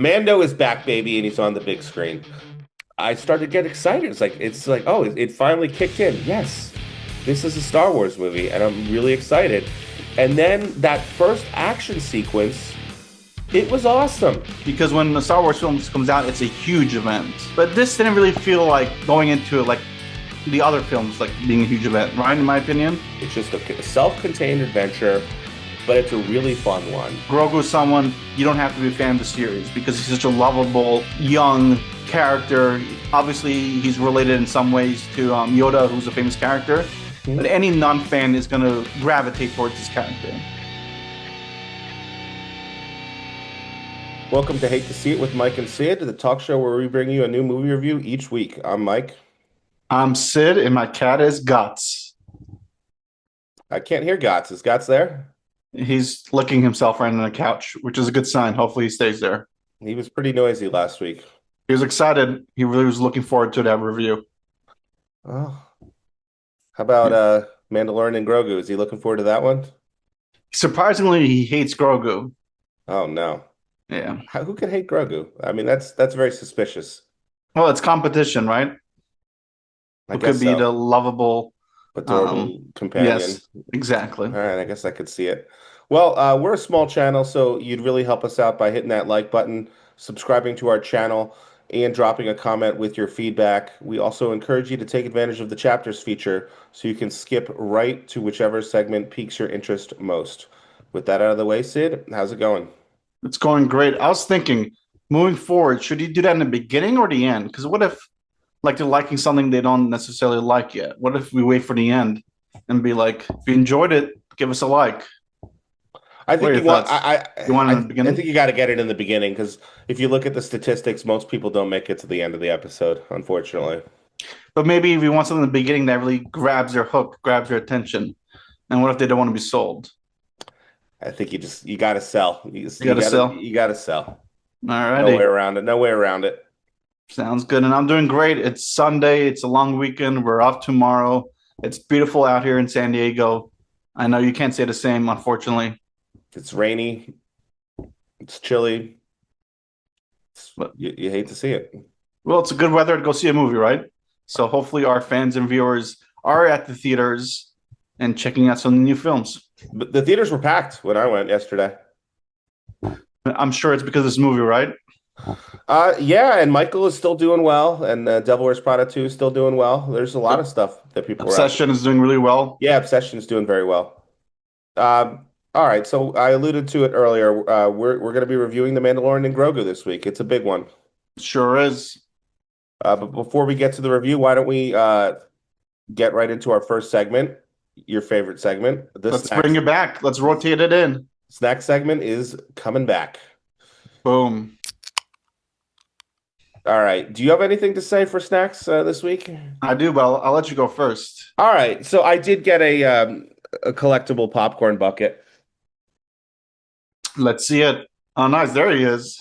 Mando is back, baby, and he's on the big screen. I started to get excited. It's like, oh, it finally kicked in. Yes, this is a Star Wars movie, and I'm really excited. And then that first action sequence, it was awesome. Because when the Star Wars films comes out, it's a huge event. But this didn't really feel like going into it like the other films, like being a huge event, right? In my opinion, It's just a self-contained adventure, but it's a really fun one. Grogu is someone you don't have to be a fan of the series because he's such a lovable young character. Obviously, he's related in some ways to Yoda, who's a famous character. But any non-fan is going to gravitate towards this character. Welcome to Hate to See It with Mike and Sid, the talk show where we bring you a new movie review each week. I'm Mike. I'm Sid, and my cat is Guts. I can't hear Gots. Is Gots there? He's licking himself right on the couch, which is a good sign. Hopefully, he stays there. He was pretty noisy last week. He was excited. He really was looking forward to that review. Oh, how about Mandalorian and Grogu? Is he looking forward to that one? Surprisingly, he hates Grogu. Oh no. Yeah. Who could hate Grogu? I mean, that's very suspicious. Well, it's competition, right? I Who guess could be so. the lovable? Adorable companion. Yes, exactly. All right, I guess I could see it. Well, we're a small channel, so you'd really help us out by hitting that like button, subscribing to our channel, and dropping a comment with your feedback. We also encourage you to take advantage of the chapters feature so you can skip right to whichever segment piques your interest most. With that out of the way, Sid, how's it going? It's going great. I was thinking, moving forward, should you do that in the beginning or the end? Because what if, like, they're liking something they don't necessarily like yet? What if we wait for the end and be like, if you enjoyed it, give us a like? I What are think your you want thoughts? You want it in the I beginning? think you got to get it in the beginning because if you look at the statistics, most people don't make it to the end of the episode, unfortunately. But maybe if you want something in the beginning that really grabs their hook, grabs their attention. And what if they don't want to be sold? I think you got to sell. You got to sell. You got to sell. No way Alrighty. around it. No way around it. Sounds good. And I'm doing great. It's Sunday. It's a long weekend. We're off tomorrow. It's beautiful out here in San Diego. I know you can't say the same, unfortunately. It's rainy. It's chilly. But You hate to see it. well, it's a good weather to go see a movie, right? So hopefully our fans and viewers are at the theaters and checking out some new films. But the theaters were packed when I went yesterday. I'm sure it's because of this movie, right? Yeah, and Michael is still doing well, and Devil Wears Prada 2 is still doing well. There's a lot of stuff that people were out. Obsession is doing really well. Yeah, Obsession is doing very well. All right, so I alluded to it earlier. We're going to be reviewing The Mandalorian and Grogu this week. It's a big one. Sure is. But before we get to the review, why don't we get right into our first segment, your favorite segment. The Let's bring it back. Let's rotate it in. snack segment is coming back. Boom. All right. Do you have anything to say for snacks this week? I do, but I'll let you go first. All right. So I did get a collectible popcorn bucket. Let's see it. Oh, nice. There he is.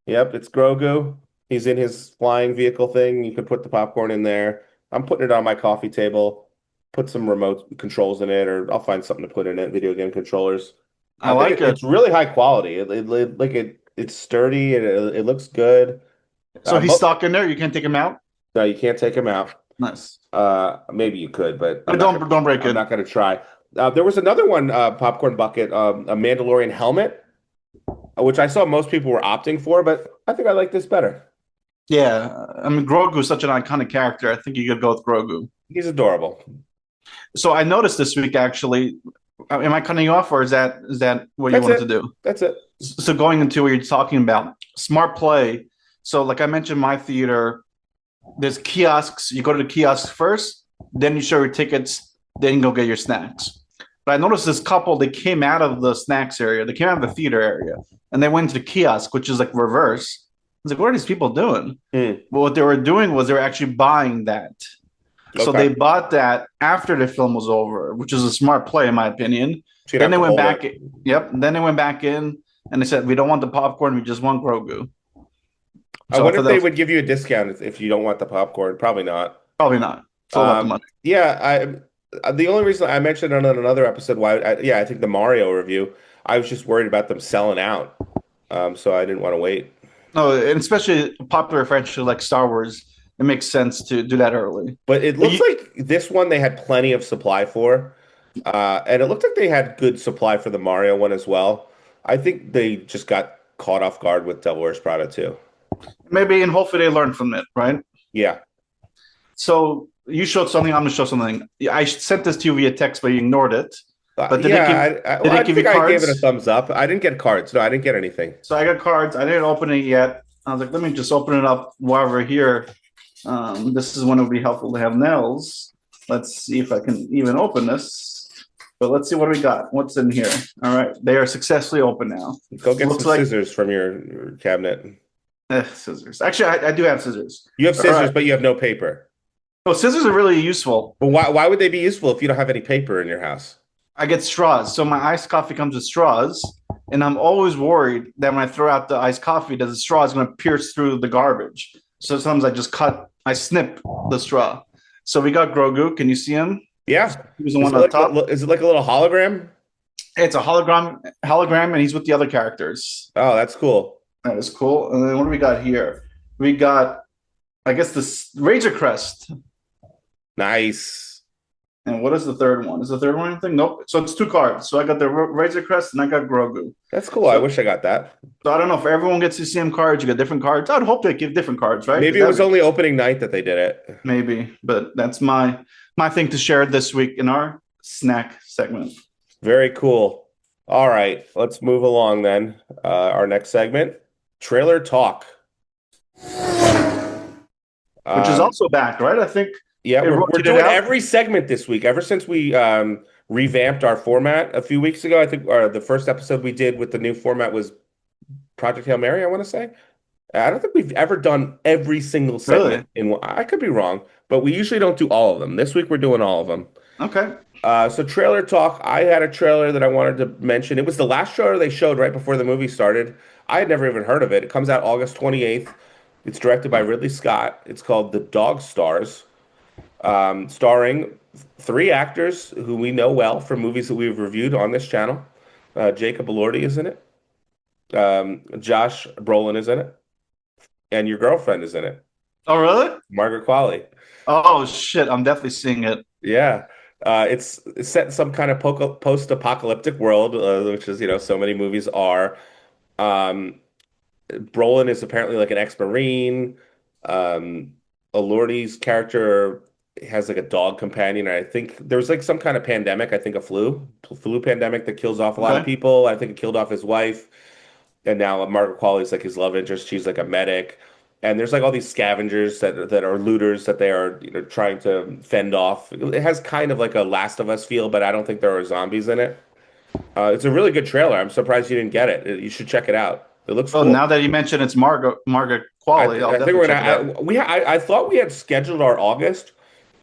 Yep, it's Grogu. He's in his flying vehicle thing. You could put the popcorn in there. I'm putting it on my coffee table. Put some remote controls in it, or I'll find something to put in it. Video game controllers. I I think like it. it's really high quality. It's sturdy and it looks good. So he's But stuck in there. You can't take him out. no, you can't take him out. Nice. Maybe you could, but But don't break I'm it. not going to try. There was another one, popcorn bucket, a Mandalorian helmet, which I saw most people were opting for, but I think I like this better. Yeah, I mean Grogu is such an iconic character. I think you could go with Grogu. He's adorable. So I noticed this week actually. Am I cutting you off, or is that what you That's wanted it. to do? That's it. So going into what you're talking about, smart play. So like I mentioned, my theater, there's kiosks. You go to the kiosks first, then you show your tickets, then you go get your snacks. But I noticed this couple, they came out of the snacks area, they came out of the theater area, and they went to the kiosk, which is like reverse. I was like, what are these people doing? Hmm. Well, what they were doing was they were actually buying that. So Okay. they bought that after the film was over, which is a smart play, in my opinion. So you'd Then have they to went hold back. it. Yep. Then they went back in and they said, we don't want the popcorn. We just want Grogu. I So I wonder thought if that they was would give you a discount if you don't want the popcorn. Probably not. probably not. It's all about the money. Yeah, the only reason I mentioned on another episode why yeah, I think the Mario review, I was just worried about them selling out. So I didn't want to wait. No, and especially a popular franchise like Star Wars, it makes sense to do that early. But it But looks you, like this one they had plenty of supply for. And it looked like they had good supply for the Mario one as well. I think they just got caught off guard with Devil Wears Prada too. maybe, and hopefully they learn from it, right? Yeah. So you showed something. I'm gonna show something. I sent this to you via text, but you ignored it. But Yeah, well, did I it give you think I gave it a cards? thumbs up. I didn't get cards. No, I didn't get anything. So I got cards. I didn't open it yet. I was like, let me just open it up while we're here. This is when it would be helpful to have nails. Let's see if I can even open this. But let's see what we got. What's in here? All right, they are successfully open now. Go get some Looks like scissors from your cabinet. scissors. Actually, I do have scissors. You have All scissors, right. but you have no paper. Oh, scissors are really useful. But why would they be useful if you don't have any paper in your house? I get straws. So my iced coffee comes with straws, and I'm always worried that when I throw out the iced coffee, that the straw is going to pierce through the garbage. So sometimes I snip the straw. So we got Grogu. Can you see him? Yeah. He was the one on top. Is it like a little hologram? It's a hologram, and he's with the other characters. Oh, that's cool. That is cool. And then what do we got here? We got, I guess, this Razor Crest. Nice. And what is the third one? Is the third one anything? Nope. So it's two cards. So I got the Razor Crest and I got Grogu. That's cool. I So, wish I got that. so I don't know if everyone gets the same cards. You get different cards. I'd hope they give different cards, right? Maybe it was only opening night that they did it. Maybe, but that's my thing to share this week in our snack segment, Very cool. All right, let's move along then. Our next segment, trailer talk. which is Um, also back, right? I think yeah, it we're rotated doing out. every segment this week. Ever since we revamped our format a few weeks ago, I think the first episode we did with the new format was Project Hail Mary, I want to say. I don't think we've ever done every single Really? segment in one. I could be wrong, but we usually don't do all of them. This week we're doing all of them. Okay. So trailer talk. I had a trailer that I wanted to mention. It was the last trailer they showed right before the movie started. I had never even heard of it. It comes out August 28th. It's directed by Ridley Scott. It's called The Dog Stars, starring three actors who we know well from movies that we've reviewed on this channel. Jacob Elordi is in it. Josh Brolin is in it, and your girlfriend is in it, Oh, really? Margaret Qualley. Oh shit! I'm definitely seeing it. Yeah. It's set in some kind of post-apocalyptic world, which is, so many movies are. Um, Brolin is apparently like an ex-Marine. Um, Elordi's character has like a dog companion. And I think there was like some kind of pandemic, I think a flu pandemic that kills off a lot of Okay. people. I think it killed off his wife. And now Margaret Qualley's like his love interest. She's like a medic. And there's like all these scavengers that are looters that they are trying to fend off. It has kind of like a Last of Us feel, but I don't think there are zombies in it. It's a really good trailer. I'm surprised you didn't get it. You should check it out. It looks Oh, cool. now that you mention it's Margaret I, Qualley, I'll I think definitely we're check it out. gonna. I thought we had scheduled our August,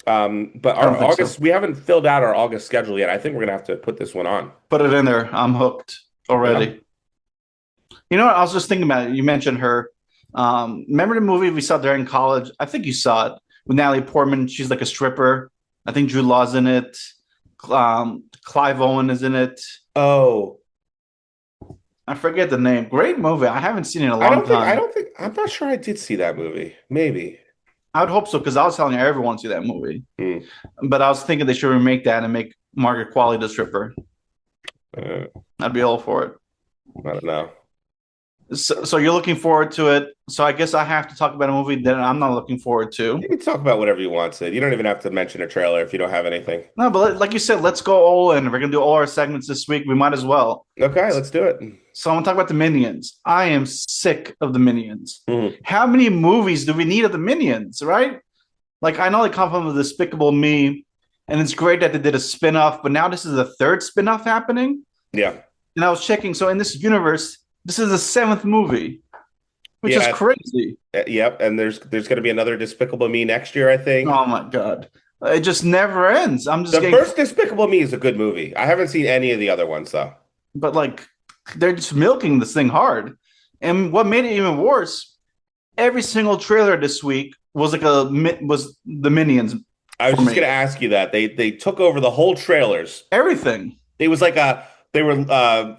but I our don't think so. August we haven't filled out our August schedule yet. I think we're gonna have to put this one on. Put it in there. I'm hooked Yeah. already. You know what? I was just thinking about it. You mentioned her. Remember the movie we saw during college? I think you saw it with Natalie Portman. She's like a stripper. I think Jude Law's in it. Clive Owen is in it. Oh, I forget the name. Great movie. I haven't seen it in a I long don't think. I time. don't think. I'm not sure I did see that movie. Maybe. I would hope so because I was telling everyone to see that movie. Hmm. But I was thinking they should remake that and make Margaret Qualley the stripper. Uh, I'd be all for it. I don't know. So you're looking forward to it. So I guess I have to talk about a movie that I'm not looking forward to. You can talk about whatever you want, Sid. You don't even have to mention a trailer if you don't have anything. No, but like you said, let's go all in. We're gonna do all our segments this week. We might as well. Okay, let's do it. So I'm gonna talk about the Minions. I am sick of the Minions. Mhm. How many movies do we need of the Minions, right? Like I know they come from the Despicable Me, and it's great that they did a spin-off, but now this is the third spin-off happening. Yeah. And I was checking. So in this universe, this is the seventh movie, which is Yeah. crazy. Yep. And there's going to be another Despicable Me next year, I think. Oh my god. It just never ends. I'm just The getting first Despicable Me is a good movie. I haven't seen any of the other ones though. but like they're just milking this thing hard. And what made it even worse, every single trailer this week was was the Minions I was for just me. going to ask you that. They took over the whole trailers. Everything. It was like a they were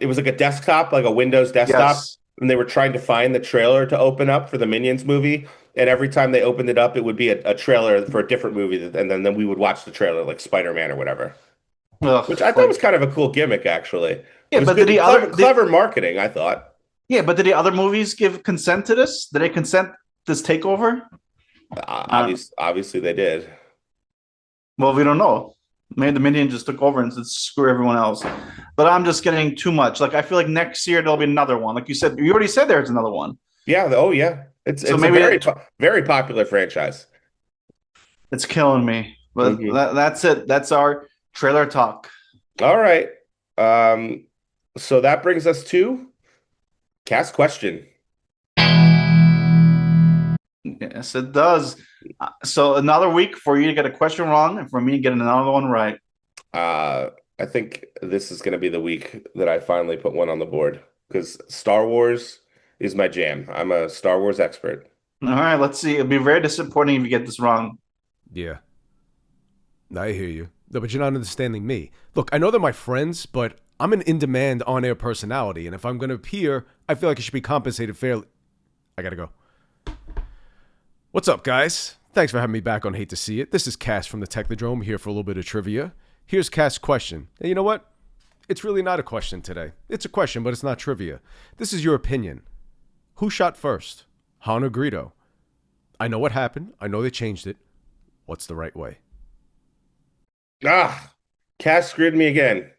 it was like a desktop, like a Windows desktop. Yes. and they were trying to find the trailer to open up for the Minions movie. And every time they opened it up, it would be a trailer for a different movie, and then we would watch the trailer, like Spider-Man or whatever, Ugh, which I thought was like kind of a cool gimmick, actually. It yeah, was but did good, the clever, other did clever marketing, I thought. yeah, but did the other movies give consent to this? Did they consent this takeover? Obviously, they did. Well, we don't know. Maybe the Minion just took over and said screw everyone else. But I'm just getting too much. Like I feel like next year there'll be another one. Like you said, you already said there's another one. Yeah. Oh, yeah. So It's a maybe very popular franchise. it's killing me. But Hmm. that's it. That's our trailer talk. All right. Um, so that brings us to cast question. Yes, it does. So another week for you to get a question wrong and for me to get another one right. I think this is going to be the week that I finally put one on the board because Star Wars is my jam. I'm a Star Wars expert. All right, let's see. It'll be very disappointing if you get this wrong. Yeah, I hear you. No, but you're not understanding me. Look, I know they're my friends, but I'm an in-demand on-air personality, and if I'm going to appear, I feel like I should be compensated fairly. I gotta go. What's up, guys? Thanks for having me back on Hate to See It. This is Cass from the Technodrome here for a little bit of trivia. Here's Cass' question. And you know what? It's really not a question today. It's a question, but it's not trivia. This is your opinion. Who shot first? Han or Greedo? I know what happened. I know they changed it. What's the right way? Ah, Cass screwed me again.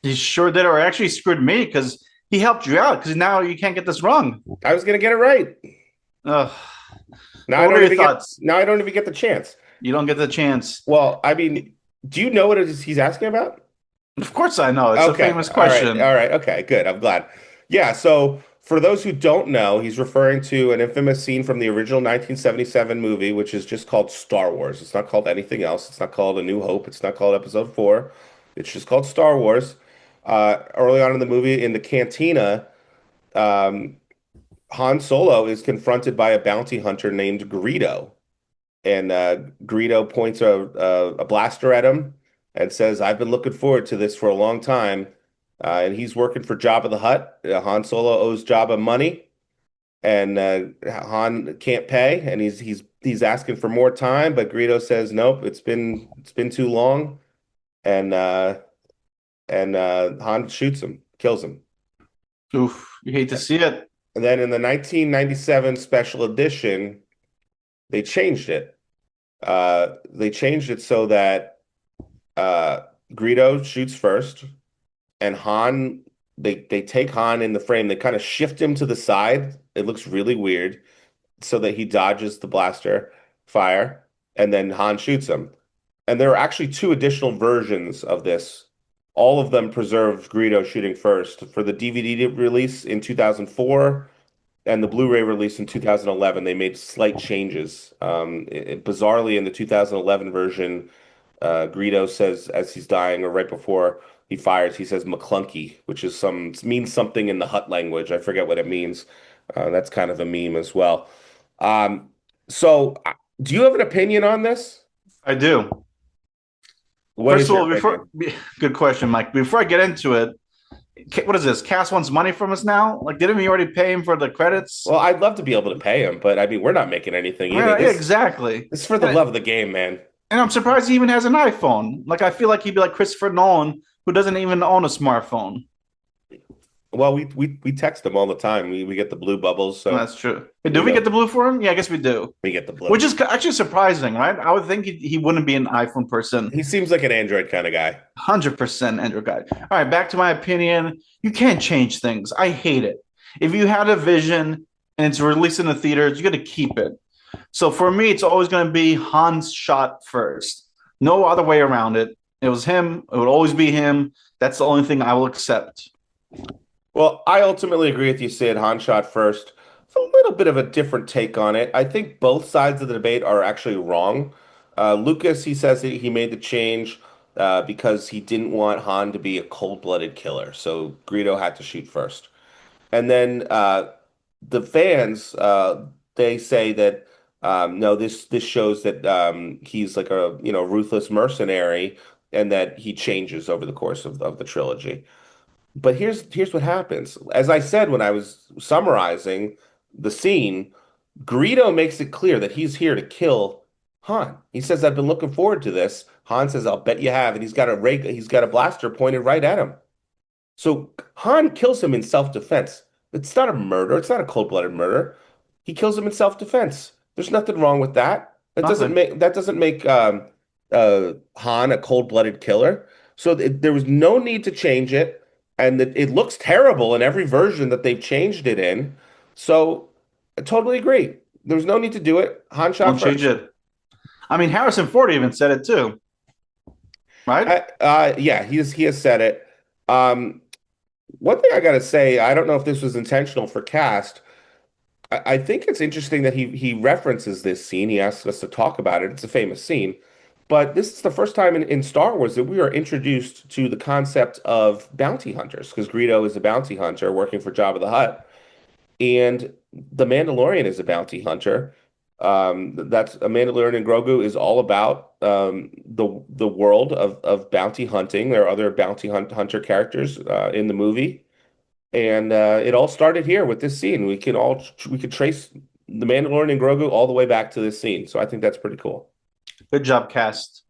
He sure did, or actually screwed me because he helped you out because now you can't get this wrong. I was going to get it right. Ugh. Now So I what are don't your even get thoughts? now I don't even get the chance. You don't get the chance. Well, I mean, do you know what it is he's asking about? Of course I know. It's a Okay. famous All right. question. All right. Okay. Good. I'm glad. Yeah. So for those who don't know, he's referring to an infamous scene from the original 1977 movie, which is just called Star Wars. It's not called anything else. It's not called A New Hope. It's not called Episode 4. It's just called Star Wars. Early on in the movie, in the cantina, um, Han Solo is confronted by a bounty hunter named Greedo. And Greedo points a blaster at him and says, "I've been looking forward to this for a long time." And he's working for Jabba the Hutt. Han Solo owes Jabba money, and Han can't pay, and he's asking for more time. But Greedo says, "Nope, it's been too long," and Han shoots him, kills him. Oof, you hate to see it. And then in the 1997 special edition, they changed it. They changed it so that uh, Greedo shoots first, and Han they take Han in the frame. They kind of shift him to the side. It looks really weird, so that he dodges the blaster fire, and then Han shoots him. And there are actually two additional versions of this. All of them preserved Greedo shooting first. For the DVD release in 2004 and the Blu-ray release in 2011, they made slight changes. Bizarrely, in the 2011 version, Greedo says as he's dying or right before he fires, he says McClunky, which is means something in the Hut language. I forget what it means. That's kind of a meme as well. Um, so, do you have an opinion on this? I do. What First is of your all, opinion? good question, Mike. Before I get into it, what is this? Cass wants money from us now? Like, didn't we already pay him for the Well, credits? I'd love to be able to pay him, but I mean, we're not making anything either. Yeah, yeah, exactly. This is for the And, love of the game, man. and I'm surprised he even has an iPhone. Like, I feel like he'd be like Christopher Nolan, who doesn't even own a smartphone. Well, we text him all the time. We get the blue bubbles, Well, so that's true. Hey, do we we know get the blue for him? Yeah, I guess we do. we get the blue. Which is actually surprising, right? I would think he wouldn't be an iPhone person. He seems like an Android kind of guy. 100% Android guy. All right, back to my opinion. You can't change things. I hate it. If you had a vision and it's released in the theaters, you got to keep it. So for me, it's always going to be Han's shot first. No other way around it. It was him. It would always be him. That's the only thing I will accept. Well, I ultimately agree with you, Sid. Han shot first. It's a little bit of a different take on it. I think both sides of the debate are actually wrong. Lucas, he says that he made the change because he didn't want Han to be a cold-blooded killer. So Greedo had to shoot first. And then the fans, they say that no, this shows that he's like a ruthless mercenary, and that he changes over the course of the trilogy. But here's what happens. As I said when I was summarizing the scene, Greedo makes it clear that he's here to kill Han. He says, "I've been looking forward to this." Han says, "I'll bet you have," and he's got a blaster pointed right at him. So Han kills him in self-defense. It's not a murder. It's not a cold-blooded murder. He kills him in self-defense. There's nothing wrong with that. Nothing. That doesn't make Han a cold-blooded killer. So there was no need to change it, and it looks terrible in every version that they've changed it in. So I totally agree. There was no need to do it. Han Don't shot change first. it. I mean, Harrison Ford even said it too, right? Yeah, he has said it. Um, One thing I gotta say, I don't know if this was intentional for cast. I think it's interesting that he references this scene. He asks us to talk about it. It's a famous scene. But this is the first time in Star Wars that we are introduced to the concept of bounty hunters, because Greedo is a bounty hunter working for Jabba the Hutt, and the Mandalorian is a bounty hunter. That's a Mandalorian and Grogu is all about the world of bounty hunting. There are other hunter characters in the movie. And it all started here with this scene. We could trace the Mandalorian and Grogu all the way back to this scene. So I think that's pretty cool. Good job, cast.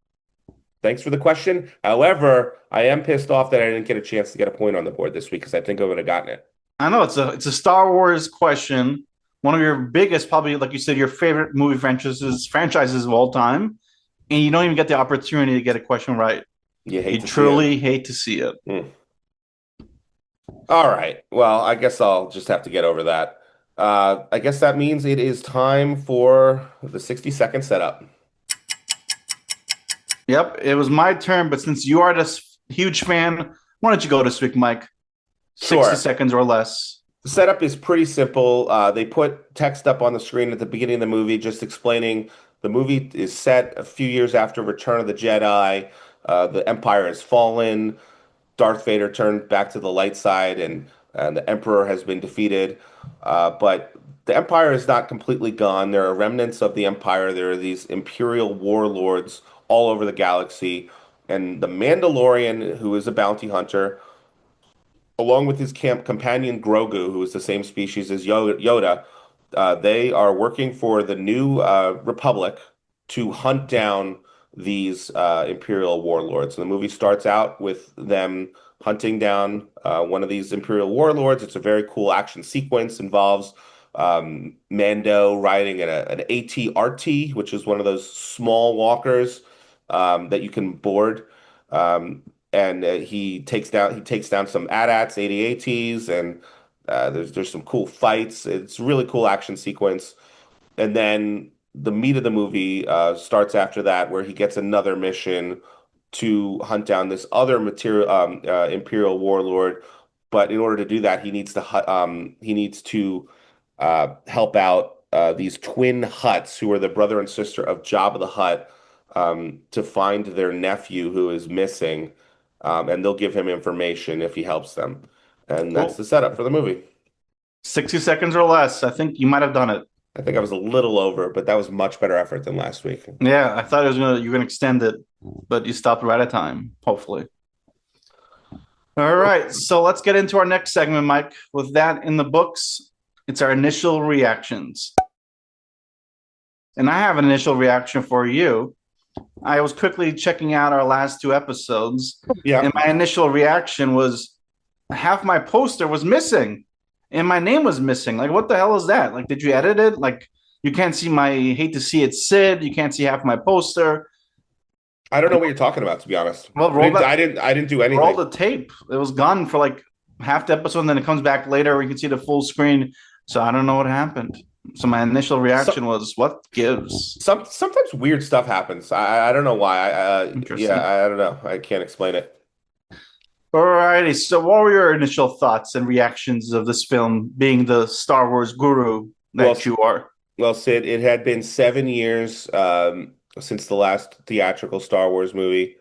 Thanks for the question. However, I am pissed off that I didn't get a chance to get a point on the board this week because I think I would have gotten it. I know it's a Star Wars question, one of your biggest, probably like you said, your favorite movie franchises of all time, and you don't even get the opportunity to get a question right. You You hate to see it. truly hate to see it. Hmm. All right. Well, I guess I'll just have to get over that. I guess that means it is time for the 60-second setup. Yep, it was my turn, but since you are this huge fan, why don't you go this week, Mike? 60 Sure. seconds or less. The setup is pretty simple. They put text up on the screen at the beginning of the movie just explaining the movie is set a few years after Return of the Jedi. The Empire has fallen. Darth Vader turned back to the light side, and the Emperor has been defeated. But the Empire is not completely gone. There are remnants of the Empire. There are these Imperial warlords all over the galaxy. And the Mandalorian, who is a bounty hunter, along with his camp companion Grogu, who is the same species as Yoda, they are working for the new Republic to hunt down these Imperial warlords. And the movie starts out with them hunting down one of these Imperial warlords. It's a very cool action sequence, involves Mando riding an AT-RT, which is one of those small walkers that you can board. Um, and he takes down some AT-ATs, AT-ATs, and there's some cool fights. It's a really cool action sequence. And then the meat of the movie starts after that, where he gets another mission to hunt down this other Imperial warlord. But in order to do that, he needs to help out these twin Hutts, who are the brother and sister of Jabba the Hutt, to find their nephew who is missing, and they'll give him information if he helps them. And that's Cool. the setup for the movie. 60 seconds or less. I think you might have done it. I think I was a little over, but that was much better effort than last week. Yeah, I thought you were gonna extend it, but you stopped right at time, hopefully. All right, so let's get into our next segment, Mike. With that in the books, it's our initial reactions. And I have an initial reaction for you. I was quickly checking out our last two episodes, Yeah. and my initial reaction was half my poster was missing and my name was missing. Like, what the hell is that? Like, did you edit it? Like, you can't see my hate to see it Cid. You can't see half my poster. I don't know what you're talking about, to be honest. Well, I didn't do roll anything. the tape. It was gone for like half the episode, and then it comes back later where you can see the full screen. So I don't know what happened. So my initial reaction was, "What gives?" Sometimes weird stuff happens. I don't know why. Interesting. I don't know. I can't explain it. Alrighty. So, what were your initial thoughts and reactions of this film, being the Star Wars guru Well, that you are? Well, Sid, it had been 7 years since the last theatrical Star Wars movie.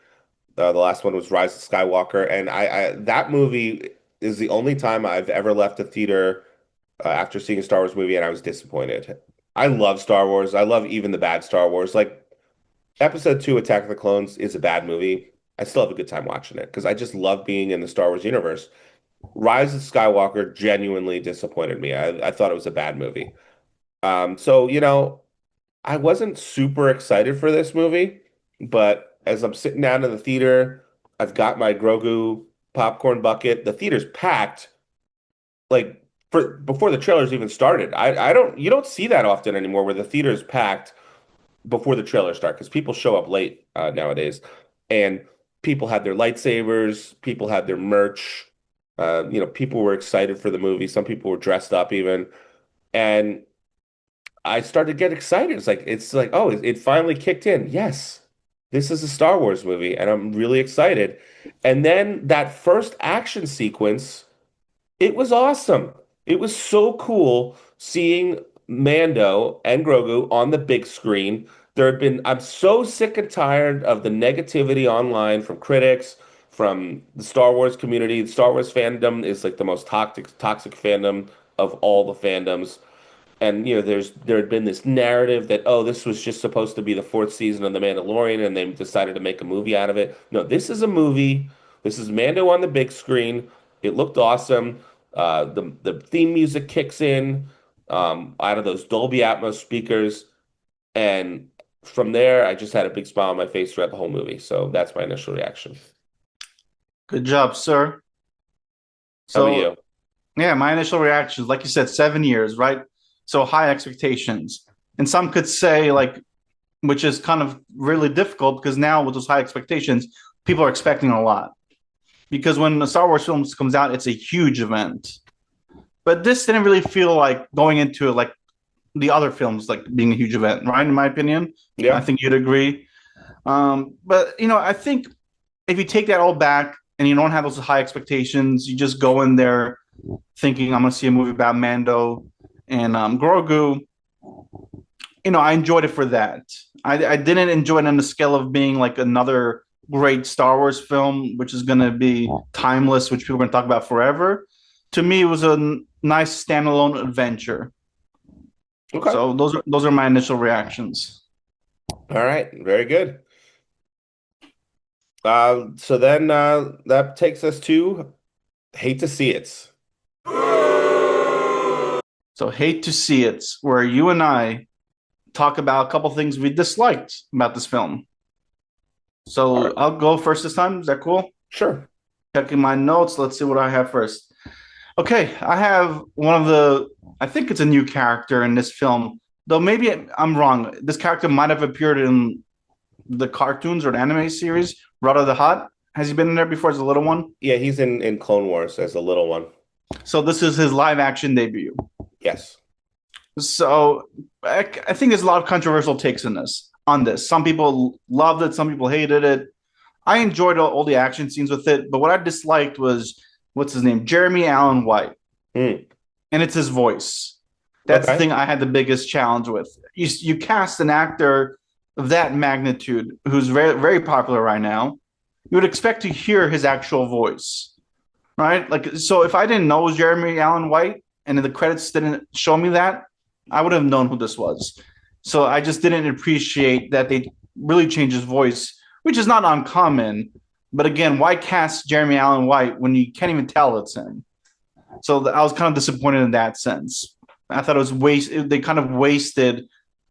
The last one was Rise of Skywalker, and I that movie is the only time I've ever left a theater after seeing a Star Wars movie and I was disappointed. I love Star Wars. I love even the bad Star Wars. Like Episode 2, Attack of the Clones, is a bad movie. I still have a good time watching it because I just love being in the Star Wars universe. Rise of Skywalker genuinely disappointed me. I thought it was a bad movie. So, I wasn't super excited for this movie, but as I'm sitting down in the theater, I've got my Grogu popcorn bucket. The theater's packed, like for before the trailers even started. I don't you don't see that often anymore where the theater's packed before the trailers start because people show up late nowadays, and people had their lightsabers, people had their merch. People were excited for the movie. Some people were dressed up even, and I started to get excited. It's like, oh, it finally kicked in. Yes, this is a Star Wars movie, and I'm really excited. And then that first action sequence, it was awesome. It was so cool seeing Mando and Grogu on the big screen. I'm so sick and tired of the negativity online from critics, from the Star Wars community. The Star Wars fandom is like the most toxic fandom of all the fandoms. And there had been this narrative that, oh, this was just supposed to be the fourth season of The Mandalorian, and they decided to make a movie out of it. No, this is a movie. This is Mando on the big screen. It looked awesome. The theme music kicks in out of those Dolby Atmos speakers, and from there, I just had a big smile on my face throughout the whole movie. So that's my initial reaction. Good job, sir. How about So you? yeah, my initial reactions, like you said, 7 years, right? So high expectations. And some could say, like, which is kind of really difficult because now with those high expectations, people are expecting a lot. Because when the Star Wars films comes out, it's a huge event. But this didn't really feel like going into it like the other films, like being a huge event, right? In my opinion, I Yeah. think you'd agree. But I think if you take that all back and you don't have those high expectations, you just go in there thinking I'm going to see a movie about Mando and Grogu. I enjoyed it for that. I didn't enjoy it on the scale of being like another great Star Wars film, which is going to be timeless, which people are going to talk about forever. To me, it was a nice standalone adventure. Okay. So those are my initial reactions. All right. Very good. So then that takes us to hate to see it. So hate to see it, where you and I talk about a couple things we disliked about this film. All So right. I'll go first this time. Is that cool? Sure. Checking my notes. Let's see what I have first. Okay, I have one of the. I think it's a new character in this film, though maybe I'm wrong. This character might have appeared in the cartoons or the anime series, Rada the Hut. Has he been in there before as a little one? Yeah, he's in Clone Wars as a little one. So this is his live action debut. Yes. So I think there's a lot of controversial takes in this on this. Some people loved it, some people hated it. I enjoyed all the action scenes with it, but what I disliked was what's his name, Jeremy Allen White, Hmm. and it's his voice. That's the Okay. thing I had the biggest challenge with. You cast an actor of that magnitude who's very very popular right now. You would expect to hear his actual voice, right? Like, so if I didn't know it was Jeremy Allen White and the credits didn't show me that, I would have known who this was. So I just didn't appreciate that they really changed his voice, which is not uncommon. But again, why cast Jeremy Allen White when you can't even tell it's him? So I was kind of disappointed in that sense. I thought it was waste. They kind of wasted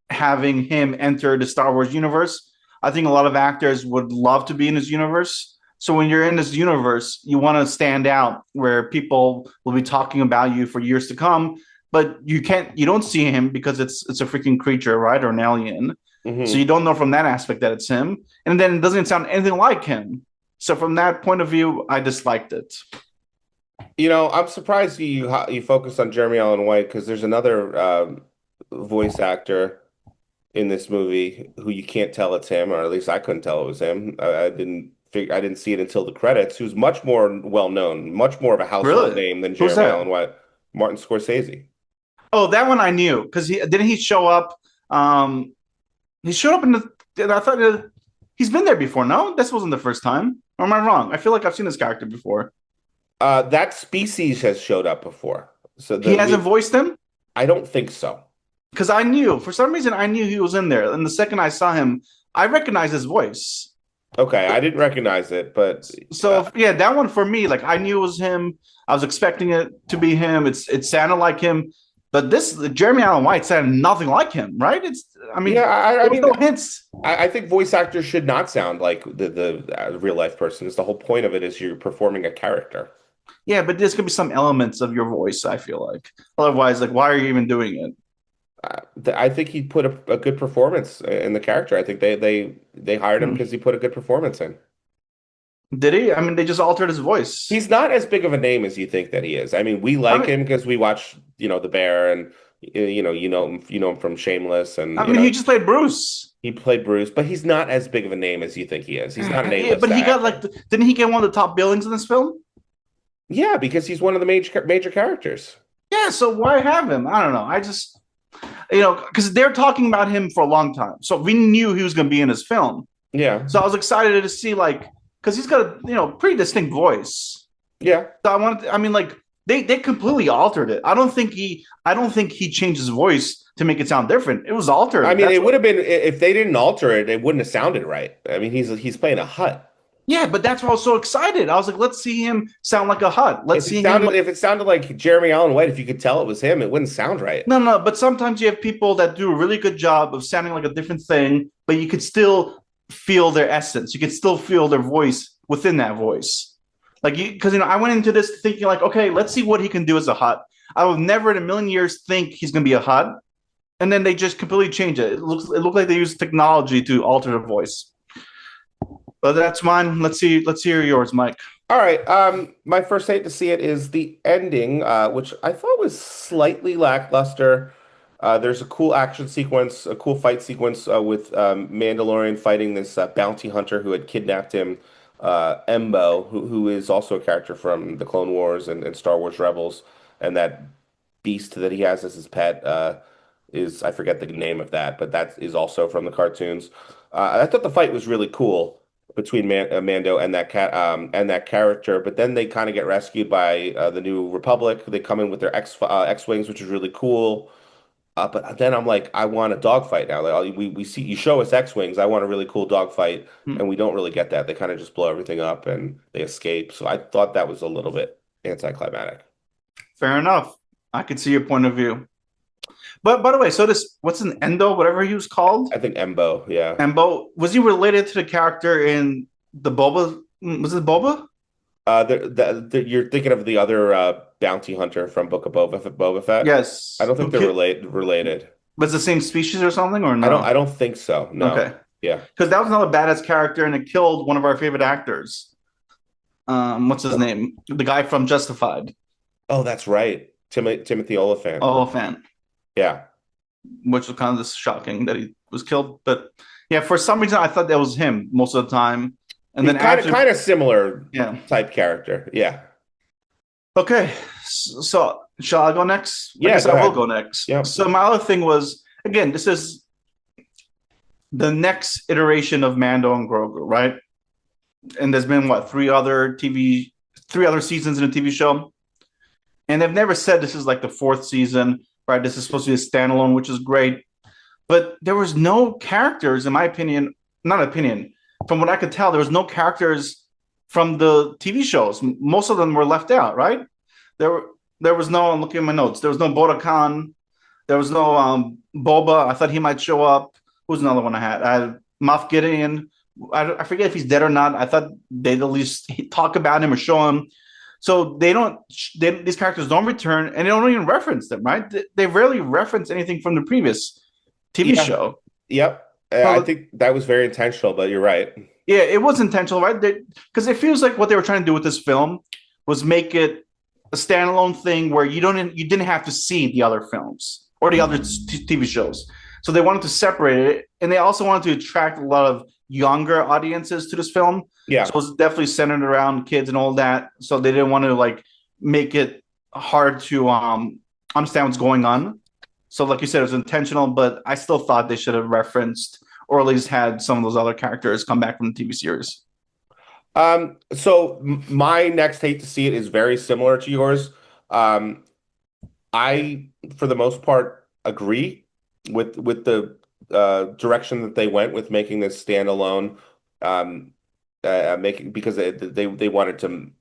having him enter the Star Wars universe. I think a lot of actors would love to be in his universe. So when you're in this universe, you want to stand out where people will be talking about you for years to come. But you don't see him because it's a freaking creature, right? Or an alien. So you Hmm. don't know from that aspect that it's him. And then it doesn't sound anything like him. So from that point of view, I disliked it. I'm surprised you focused on Jeremy Allen White because there's another voice actor in this movie who you can't tell it's him, or at least I couldn't tell it was him. I didn't see it until the credits. Who's much more well known, much more of a household Really? name than Who's Jeremy Allen that? White. Martin Scorsese. Oh, that one I knew because he show up. He showed up in the. I thought he's been there before. No, this wasn't the first time. Or am I wrong? I feel like I've seen this character before. That species has showed up before. So He that hasn't we voiced him I don't think so. because I knew for some reason I knew he was in there. And the second I saw him, I recognized his voice. Okay, I didn't recognize it, but So yeah, that one for me, like I knew it was him. I was expecting it to be him. It sounded like him, but this Jeremy Allen White sounded nothing like him, right? I yeah, mean, I there was mean, no hints. I think voice actors should not sound like the real life person. It's the whole point of it is you're performing a character. Yeah, but there's gonna be some elements of your voice. I feel like otherwise, like why are you even doing it? I think he put a good performance in the character. I think they hired him Hmm. because he put a good performance in. Did he? I mean, they just altered his voice. He's not as big of a name as you think that he is. I mean, we I like mean, him because we watch, The Bear, and you know him from Shameless, and I mean, he just played Bruce. he played Bruce, but he's not as big of a name as you think he is. He's not an Yeah, A-list but he got like, actor. didn't he get one of the top billings in this film? Yeah, because he's one of the major characters. Yeah, so why have him? I don't know. I just, because they're talking about him for a long time, so we knew he was going to be in his film. Yeah, So I was excited to see like, because he's got a pretty distinct voice. yeah. So I mean, like they completely altered it. I don't think he changed his voice to make it sound different. It was I altered. mean, That's it what. would have been if they didn't alter it, it wouldn't have sounded right. I mean, he's playing a Hut. Yeah, but that's why I was so excited. I was like, let's see him sound like a Hut. Let's see him. If it sounded like Jeremy Allen White, if you could tell it was him, it wouldn't sound right. No, no, but sometimes you have people that do a really good job of sounding like a different thing, but you could still feel their essence. You could still feel their voice within that voice. Like because I went into this thinking like, okay, let's see what he can do as a Hut. I would never in a million years think he's gonna be a Hut, and then they just completely change it. It looked like they used technology to alter the voice. But that's mine. Let's hear yours, Mike. All right. My first hate to see it is the ending, which I thought was slightly lackluster. There's a cool action sequence, a cool fight sequence with Mandalorian fighting this bounty hunter who had kidnapped him, Embo, who is also a character from the Clone Wars and Star Wars Rebels, and that beast that he has as his pet is I forget the name of that, but that is also from the cartoons. I thought the fight was really cool between Mando and that cat and that character, but then they kind of get rescued by the New Republic. They come in with their X-wings, which is really cool. But then I'm like, I want a dogfight now. Like we see you show us X-wings. I want a really cool dogfight, Hmm. and we don't really get that. They kind of just blow everything up and they escape. So I thought that was a little bit anticlimactic. Fair enough. I could see your point of view. But by the way, so this what's an Endo, whatever he was called? I think Embo, yeah. Embo, was he related to the character in the Boba? Was it Boba? You're thinking of the other bounty hunter from Book of Boba Fett. I Yes. don't think they're related. Was the same species or something or I no? don't think so. No. Okay. Yeah. Because that was another badass character and it killed one of our favorite actors. What's his name? The guy from Justified. Oh, that's right. Timothy Oliphant. Oh, fan. Yeah. Which was kind of just shocking that he was killed. But yeah, for some reason I thought that was him most of the time. And He's then after kind of similar yeah. type character. Yeah. Okay, so shall I go next? I Yeah, guess go I will ahead. go next. Yep. So my other thing was again, this is the next iteration of Mando and Grogu, right? And there's been what three other seasons in a TV show, and they've never said this is like the fourth season, right? This is supposed to be a standalone, which is great, but there was no characters, in my opinion, not opinion, from what I could tell, there was no characters from the TV shows. Most of them were left out, right? There there was no. I'm looking at my notes. There was no Boda Khan. There was no Boba. I thought he might show up. Who's another one I had? I had Moff Gideon. I forget if he's dead or not. I thought they'd at least talk about him or show him. So they don't. These characters don't return, and they don't even reference them. Right? They rarely reference anything from the previous TV Yeah. show. Yep. I So think that was very intentional, but you're right. yeah, it was intentional, right? Because it feels like what they were trying to do with this film was make it a standalone thing where you didn't have to see the other films or the other TV shows. So they wanted to separate it, and they also wanted to attract a lot of younger audiences to this film. So Yeah. it was definitely centered around kids and all that. So they didn't want to like make it hard to understand what's going on. So like you said, it was intentional, but I still thought they should have referenced or at least had some of those other characters come back from the TV series. So my next hate to see it is very similar to yours. Um, I, for the most part, agree with the direction that they went with making this standalone. making because they wanted to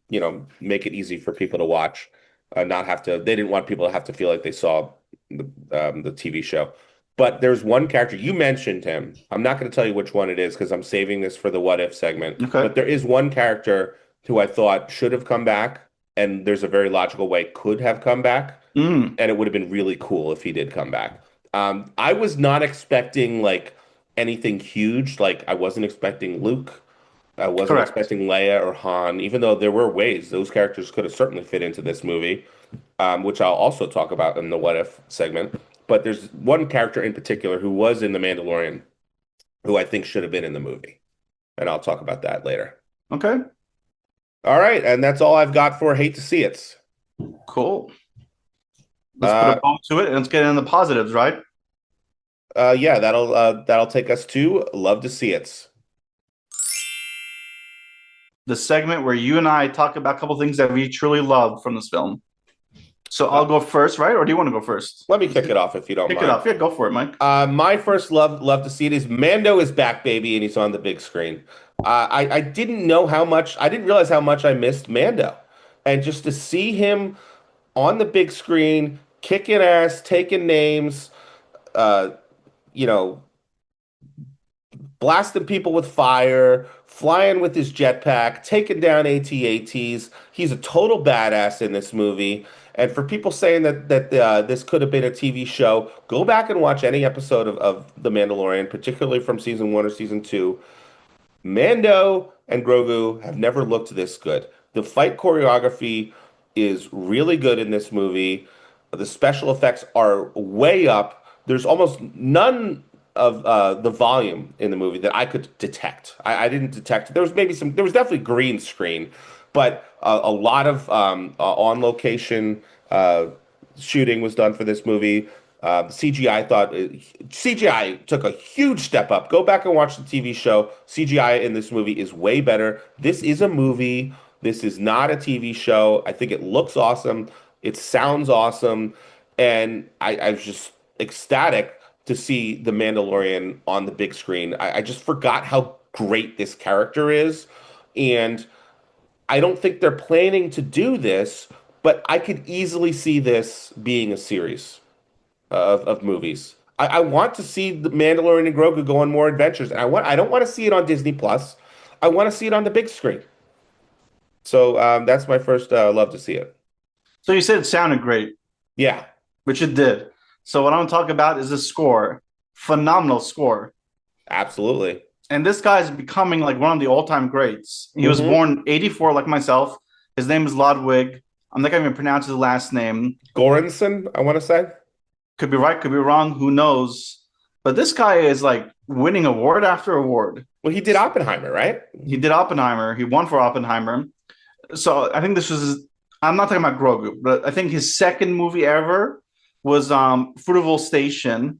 make it easy for people to watch, not have to. They didn't want people to have to feel like they saw the TV show. But there's one character you mentioned him. I'm not going to tell you which one it is because I'm saving this for the what if segment. Okay. But there is one character who I thought should have come back, and there's a very logical way could have come back, Mm, and it would have been really cool if he did come back. I was not expecting like anything huge. Like I wasn't expecting Luke. I wasn't correct. expecting Leia or Han, even though there were ways those characters could have certainly fit into this movie, which I'll also talk about in the what if segment. But there's one character in particular who was in The Mandalorian who I think should have been in the movie, and I'll talk about that later. Okay. All right, and that's all I've got for Hate to See It. Cool. Let's put a Uh, bow to it and let's get in the positives, right? yeah, that'll take us to Love to See It. The segment where you and I talk about a couple things that we truly love from this film. So I'll Uh, go first, right? Or do you want to go first? Let me kick it off if you don't Kick it mind. off. Yeah, go for it, Mike. My first love to see it is Mando is back, baby, and he's on the big screen. I didn't know how much I didn't realize how much I missed Mando, and just to see him on the big screen, kicking ass, taking names, uh, you know, blasting people with fire, flying with his jetpack, taking down AT-ATs. He's a total badass in this movie. And for people saying that this could have been a TV show, go back and watch any episode of The Mandalorian, particularly from season 1 or season 2. Mando and Grogu have never looked this good. The fight choreography is really good in this movie. The special effects are way up. There's almost none of the volume in the movie that I could detect. I didn't detect. There was definitely green screen, but a lot of on location shooting was done for this movie. CGI took a huge step up. Go back and watch the TV show. CGI in this movie is way better. This is a movie. This is not a TV show. I think it looks awesome. It sounds awesome. And I was just ecstatic to see The Mandalorian on the big screen. I just forgot how great this character is. And I don't think they're planning to do this, but I could easily see this being a series of movies. I want to see the Mandalorian and Grogu go on more adventures, and I don't want to see it on Disney Plus. I want to see it on the big screen. So that's my first love to see it. So you said it sounded great, Yeah, which it did. So what I'm talking about is the score. Phenomenal score. absolutely. And this guy is becoming like one of the all-time greats. He was born 84 like myself. His name is Ludwig. I'm not going to even pronounce his last name. Goranson, I want to say. Could be right, could be wrong, who knows. But this guy is like winning award after award. Well, he did Oppenheimer, right? He did Oppenheimer. He won for Oppenheimer. So I think this was, I'm not talking about Grogu, but I think his second movie ever was Fruitvale Station.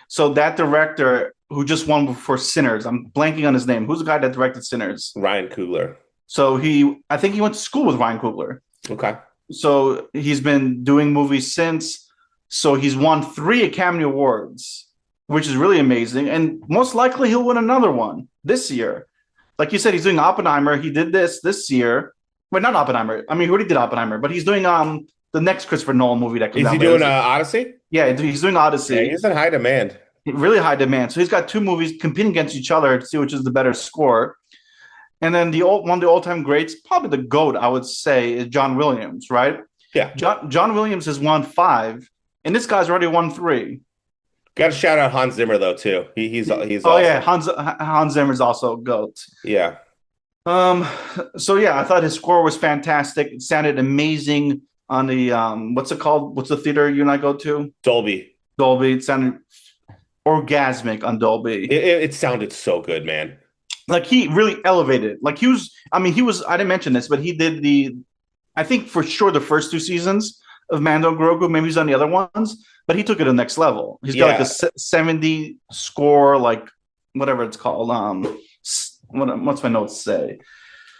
So that director who just won for Sinners, I'm blanking on his name. Who's the guy that directed Sinners? Ryan Coogler. So I think he went to school with Ryan Coogler. Okay. So he's been doing movies since. So he's won 3 Academy Awards, which is really amazing. And most likely he'll win another one this year. Like you said, he's doing Oppenheimer. He did this year. Well, not Oppenheimer. I mean, he already did Oppenheimer, but he's doing the next Christopher Nolan movie that comes Is out. he doing Odyssey? Yeah, he's doing Odyssey. Yeah, he's in high demand. Really high demand. So he's got 2 movies competing against each other to see which is the better score. And then one of the all-time greats, probably the GOAT, I would say, is John Williams, right? Yeah. John Williams has won 5, and this guy's already won 3. Got to shout out Hans Zimmer though too. He's Oh awesome. yeah, Hans Zimmer's also GOAT. Yeah. So yeah, I thought his score was fantastic. It sounded amazing on the what's it called? What's the theater you and I go to? Dolby. Dolby. It sounded orgasmic on Dolby. It sounded so good, man. Like he really elevated. Like he was. I didn't mention this, but he did I think for sure the first 2 seasons of Mando Grogu. Maybe he's on the other ones, but he took it to the next level. He's got like a 70 score, like whatever it's called. What's my notes say?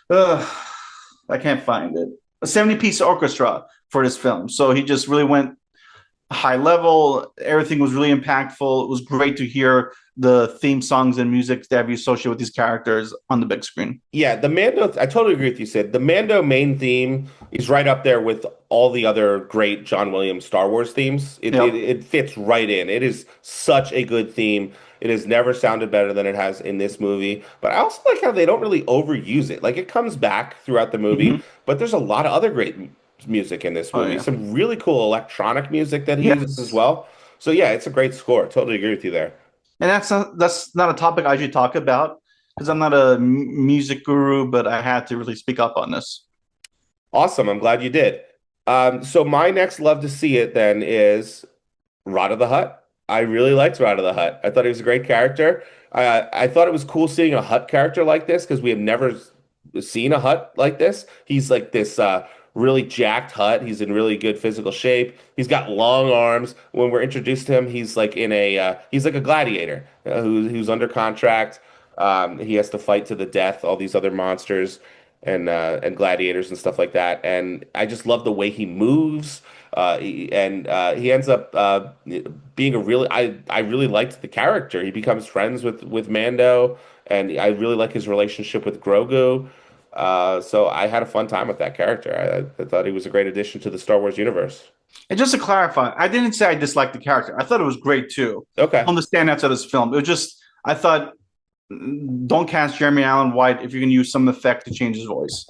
I can't find it. A 70-piece orchestra for this film. So he just really went high level. Everything was really impactful. It was great to hear the theme songs and music that we associate with these characters on the big screen. Yeah, the Mando, I totally agree with you, Sid. The Mando main theme is right up there with all the other great John Williams Star Wars themes. Yep. It fits right in. It is such a good theme. It has never sounded better than it has in this movie. But I also like how they don't really overuse it. Like it comes back throughout the movie, Hmm. but there's a lot of other great music in this Oh movie. yeah. Some really cool electronic music that he uses as Yes. well. So yeah, it's a great score. Totally agree with you there. And that's not a topic I should talk about because I'm not a music guru, but I had to really speak up on this. Awesome. I'm glad you did. So my next love to see it then is Rod of the Hutt. I really liked Rod of the Hutt. I thought he was a great character. I thought it was cool seeing a Hutt character like this because we have never seen a Hutt like this. He's like this really jacked Hutt. He's in really good physical shape. He's got long arms. When we're introduced to him, he's like in a he's like a gladiator who's under contract. He has to fight to the death all these other monsters and gladiators and stuff like that. And I just love the way he moves. He ends up being a really I really liked the character. He becomes friends with Mando, and I really like his relationship with Grogu. So I had a fun time with that character. I thought he was a great addition to the Star Wars universe. And just to clarify, I didn't say I disliked the character. I thought it was great too. Okay, On the standouts of this film, it was just I thought don't cast Jeremy Allen White if you're going to use some effect to change his voice.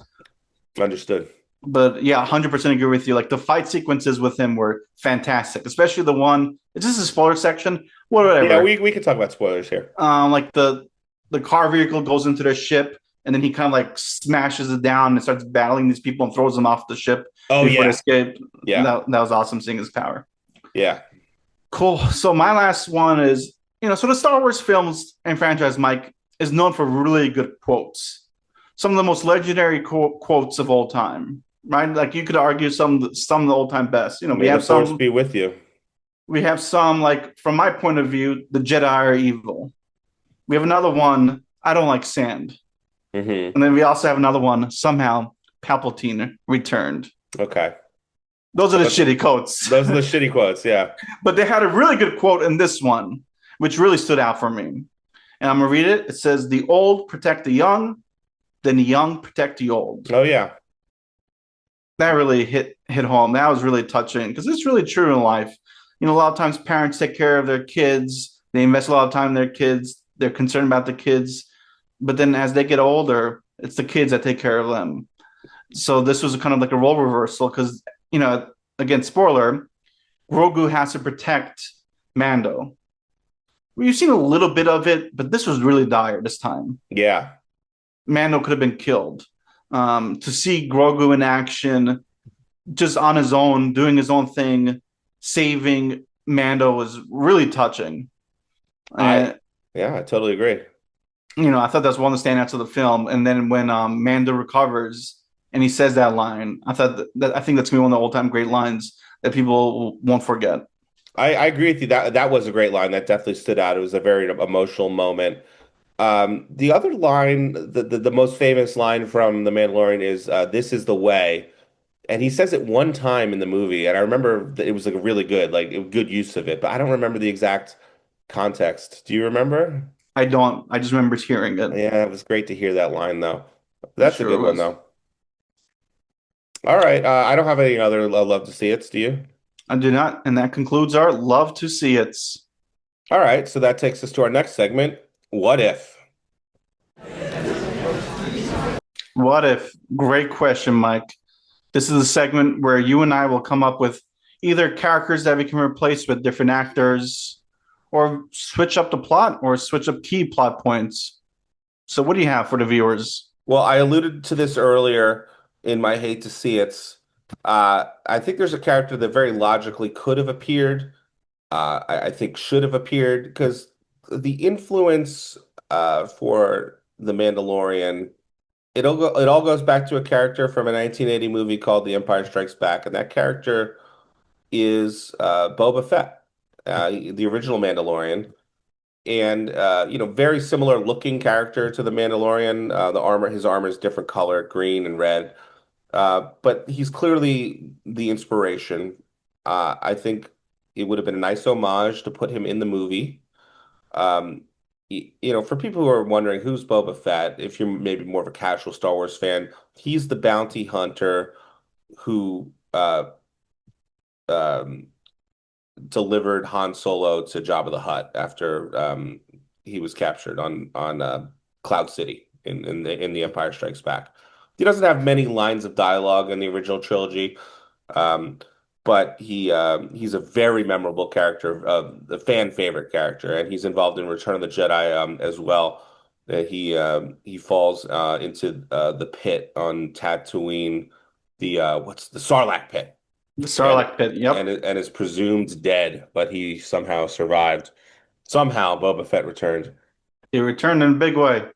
understood. But yeah, 100% agree with you. Like the fight sequences with him were fantastic, especially the one. Is this a spoiler section? Yeah, Whatever. we can talk about spoilers here. Like the car vehicle goes into their ship, and then he kind of like smashes it down and starts battling these people and throws them off the ship Oh before they yeah, escape. yeah, That was awesome seeing his power. yeah. Cool. So my last one is, so the Star Wars films and franchise, Mike, is known for really good quotes. Some of the most legendary quotes of all time, right? Like you could argue some of the old time best. May the force be with you. we have some like from my point of view, the Jedi are evil. We have another one, I don't like sand. Hmm. And then we also have another one, somehow Palpatine returned. Okay. Those are the But shitty quotes. those are the shitty quotes. Yeah. But they had a really good quote in this one, which really stood out for me. And I'm gonna read it. It says, "The old protect the young, then the young protect the old." Oh yeah. That really hit home. That was really touching because it's really true in life. A lot of times parents take care of their kids. They invest a lot of time in their kids. They're concerned about the kids, but then as they get older, it's the kids that take care of them. So this was kind of like a role reversal because again, spoiler: Grogu has to protect Mando. We've seen a little bit of it, but this was really dire this time. Yeah. Mando could have been killed. To see Grogu in action, just on his own, doing his own thing, saving Mando was really touching. I And yeah, I totally agree. I thought that's one of the standouts of the film. And then when Mando recovers and he says that line, I think that's gonna be one of the all-time great lines that people won't forget. I agree with you. That was a great line. That definitely stood out. It was a very emotional moment. The other line, the most famous line from The Mandalorian is "This is the way," and he says it one time in the movie, and I remember that it was like a really good, like a good use of it, but I don't remember the exact context. Do you remember? I don't. I just remember hearing it. Yeah, it was great to hear that line though. It That's a sure good one was. though. All right, I don't have any other love to see it. Do you? I do not. And that concludes our love to see it. All right, so that takes us to our next segment. What if? What if? Great question, Mike. This is a segment where you and I will come up with either characters that we can replace with different actors or switch up the plot or switch up key plot points. So, what do you have for the viewers? Well, I alluded to this earlier in my hate to see it's. I think there's a character that very logically could have appeared. I think should have appeared because the influence for the Mandalorian, it all goes back to a character from a 1980 movie called The Empire Strikes Back, and that character is Boba Fett, the original Mandalorian. And very similar looking character to the Mandalorian. His armor is different color, green and red. But he's clearly the inspiration. I think it would have been a nice homage to put him in the movie. Um, for people who are wondering who's Boba Fett, if you're maybe more of a casual Star Wars fan, he's the bounty hunter who um, delivered Han Solo to Jabba the Hutt after he was captured on Cloud City in the Empire Strikes Back. He doesn't have many lines of dialogue in the original trilogy, um, but he's a very memorable character, a fan favorite character, and he's involved in Return of the Jedi as well. He falls into the pit on Tatooine, what's the Sarlacc pit, The and Sarlacc pit. Yep. and is presumed dead, but he somehow survived. Somehow Boba Fett returned. He returned in a big way.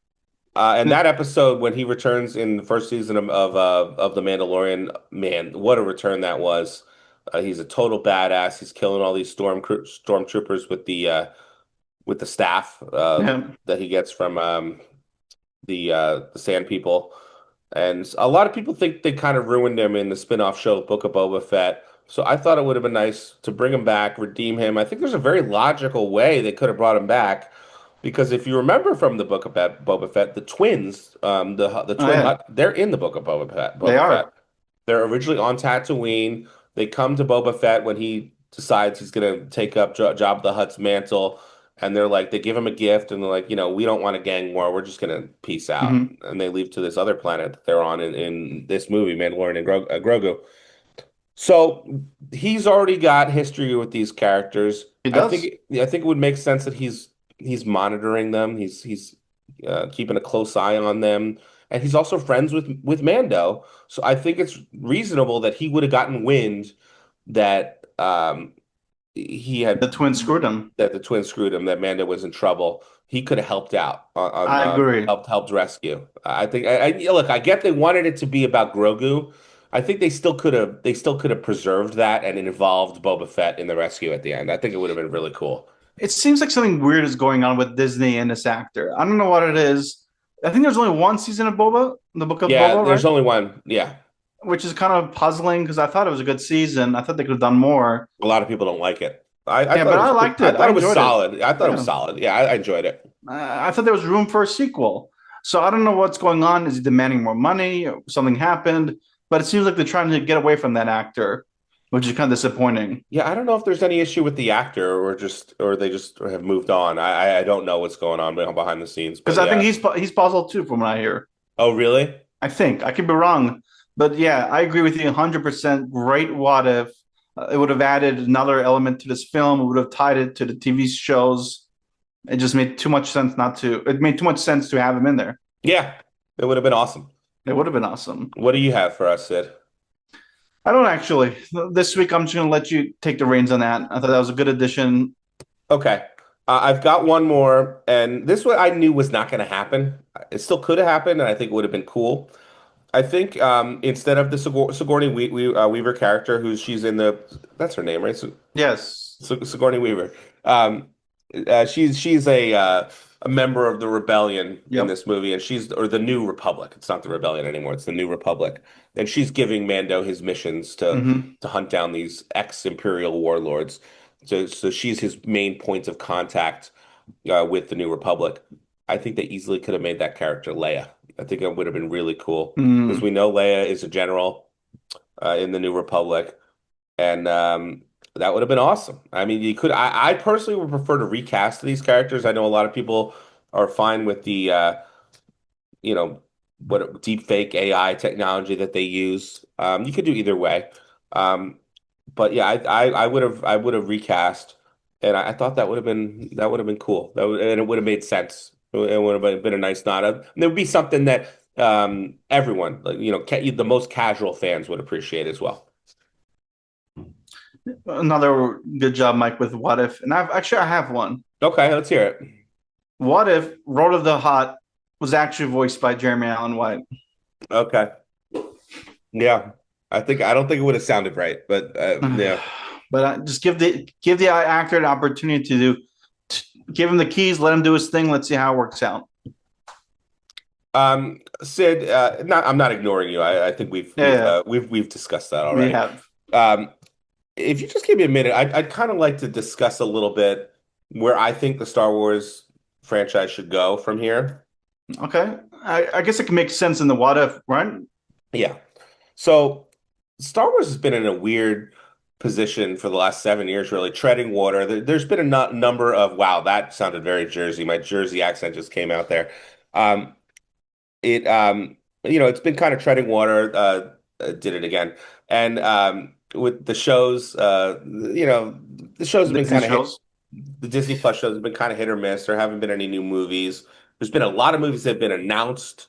And that episode when he returns in the first season of The Mandalorian, man, what a return that was. He's a total badass. He's killing all these stormtroopers with the staff Yeah. that he gets from the Sand People. And a lot of people think they kind of ruined him in the spin-off show Book of Boba Fett. So I thought it would have been nice to bring him back, redeem him. I think there's a very logical way they could have brought him back. Because if you remember from the Book of Boba Fett, the twins, the Oh, twin yeah. Hut, they're in the Book of Boba Fett. They Boba Fett. are. They're originally on Tatooine. They come to Boba Fett when he decides he's going to take up Jabba the Hutt's mantle, and they give him a gift, and they're like, we don't want a gang war. We're just going to peace out, Hmm. and they leave to this other planet that they're on in this movie, Mandalorian and Grogu. So he's already got history with these characters. He I think does. I think it would make sense that he's monitoring them. He's keeping a close eye on them, and he's also friends with Mando. So I think it's reasonable that he would have gotten wind that he The had twins screwed him. that the twins screwed him, that Mando was in trouble. He could have helped out on I agree. helped rescue. I think look, I get they wanted it to be about Grogu. I think they still could have preserved that and involved Boba Fett in the rescue at the end. I think it would have been really cool. It seems like something weird is going on with Disney and this actor. I don't know what it is. I think there's only one season of Boba, the book of Yeah, Boba, there's right? only one. Yeah, Which is kind of puzzling because I thought it was a good season. I thought they could have done more. a lot of people don't like it. I Yeah, thought but it I was liked I it. thought I it was enjoyed it. solid. I thought it was Yeah. solid. Yeah, I enjoyed it. I thought there was room for a sequel. So I don't know what's going on. Is he demanding more money? Something happened, but it seems like they're trying to get away from that actor, which is kind of disappointing. Yeah, I don't know if there's any issue with the actor or they just have moved on. I don't know what's going on behind the scenes, Because but I think yeah. he's puzzled too, from what I hear. Oh, really? I think I could be wrong, but yeah, I agree with you 100%. Great what if. It would have added another element to this film. It would have tied it to the TV shows. It just made too much sense not to. It made too much sense to have him in there. Yeah, it would have been awesome. It would have been awesome. What do you have for us, Sid? I don't actually. This week, I'm just going to let you take the reins on that. I thought that was a good addition. Okay. I've got one more, and this one I knew was not going to happen. It still could have happened, and I think it would have been cool. I think instead of the Sigourney Weaver character, she's in that's her name, right? Yes. Sigourney Weaver. Um, she's a member of the rebellion in Yep. this movie, and or the New Republic. It's not the rebellion anymore; it's the New Republic. And she's giving Mando his missions Hmm. to hunt down these ex-Imperial warlords. So she's his main point of contact with the New Republic. I think they easily could have made that character Leia. I think it would have been really cool because Mm. we know Leia is a general in the New Republic, and that would have been awesome. I mean, you could. I personally would prefer to recast these characters. I know a lot of people are fine with the you know what deep fake AI technology that they use. You could do either way. Um, but yeah, I would have recast, and I thought that would have been cool. And it would have made sense. It would have been a nice nod. And there would be something that everyone, like, the most casual fans would appreciate as well. Another good job, Mike, with what if. And I have one. Okay, let's hear it. What if Road of the Hot was actually voiced by Jeremy Allen White? Okay, yeah, I don't think it would have sounded right, but yeah. But just give the actor an opportunity give him the keys, let him do his thing. Let's see how it works out. Sid, I'm not ignoring you. I think Yeah, we've discussed that we already. have. Um, if you just give me a minute, I'd kind of like to discuss a little bit where I think the Star Wars franchise should go from here. Okay. I guess it can make sense in the what if, right? Yeah. So Star Wars has been in a weird position for the last 7 years, really treading water. There's been a number of, wow, that sounded very Jersey. My Jersey accent just came out there. Um, it it's been kind of treading water. Did it again, and with the shows, the shows have been Disney kind of hit. shows. The Disney Plus shows have been kind of hit or miss. There haven't been any new movies. There's been a lot of movies that have been announced,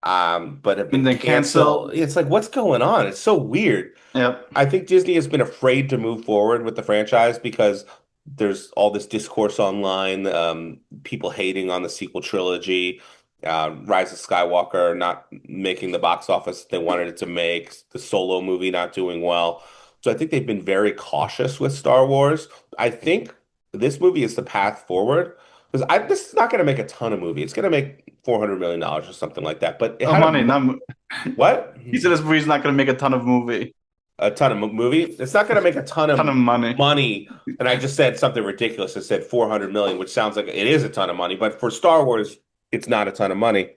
but have And been then canceled. cancel. It's like, what's going on? It's so weird. Yep. I think Disney has been afraid to move forward with the franchise because there's all this discourse online, people hating on the sequel trilogy, Rise of Skywalker not making the box office they wanted it to make, the Solo movie not doing well. So I think they've been very cautious with Star Wars. I think this movie is the path forward because this is not going to make a ton of movie. It's going to make $400 million or something like that. But it Oh, had money. a Not, what? he said this movie's not going to make a ton of movie, A ton of movie. It's not going to make a ton ton of of money. money. And I just said something ridiculous. I said 400 million, which sounds like it is a ton of money, but for Star Wars, it's not a ton of money.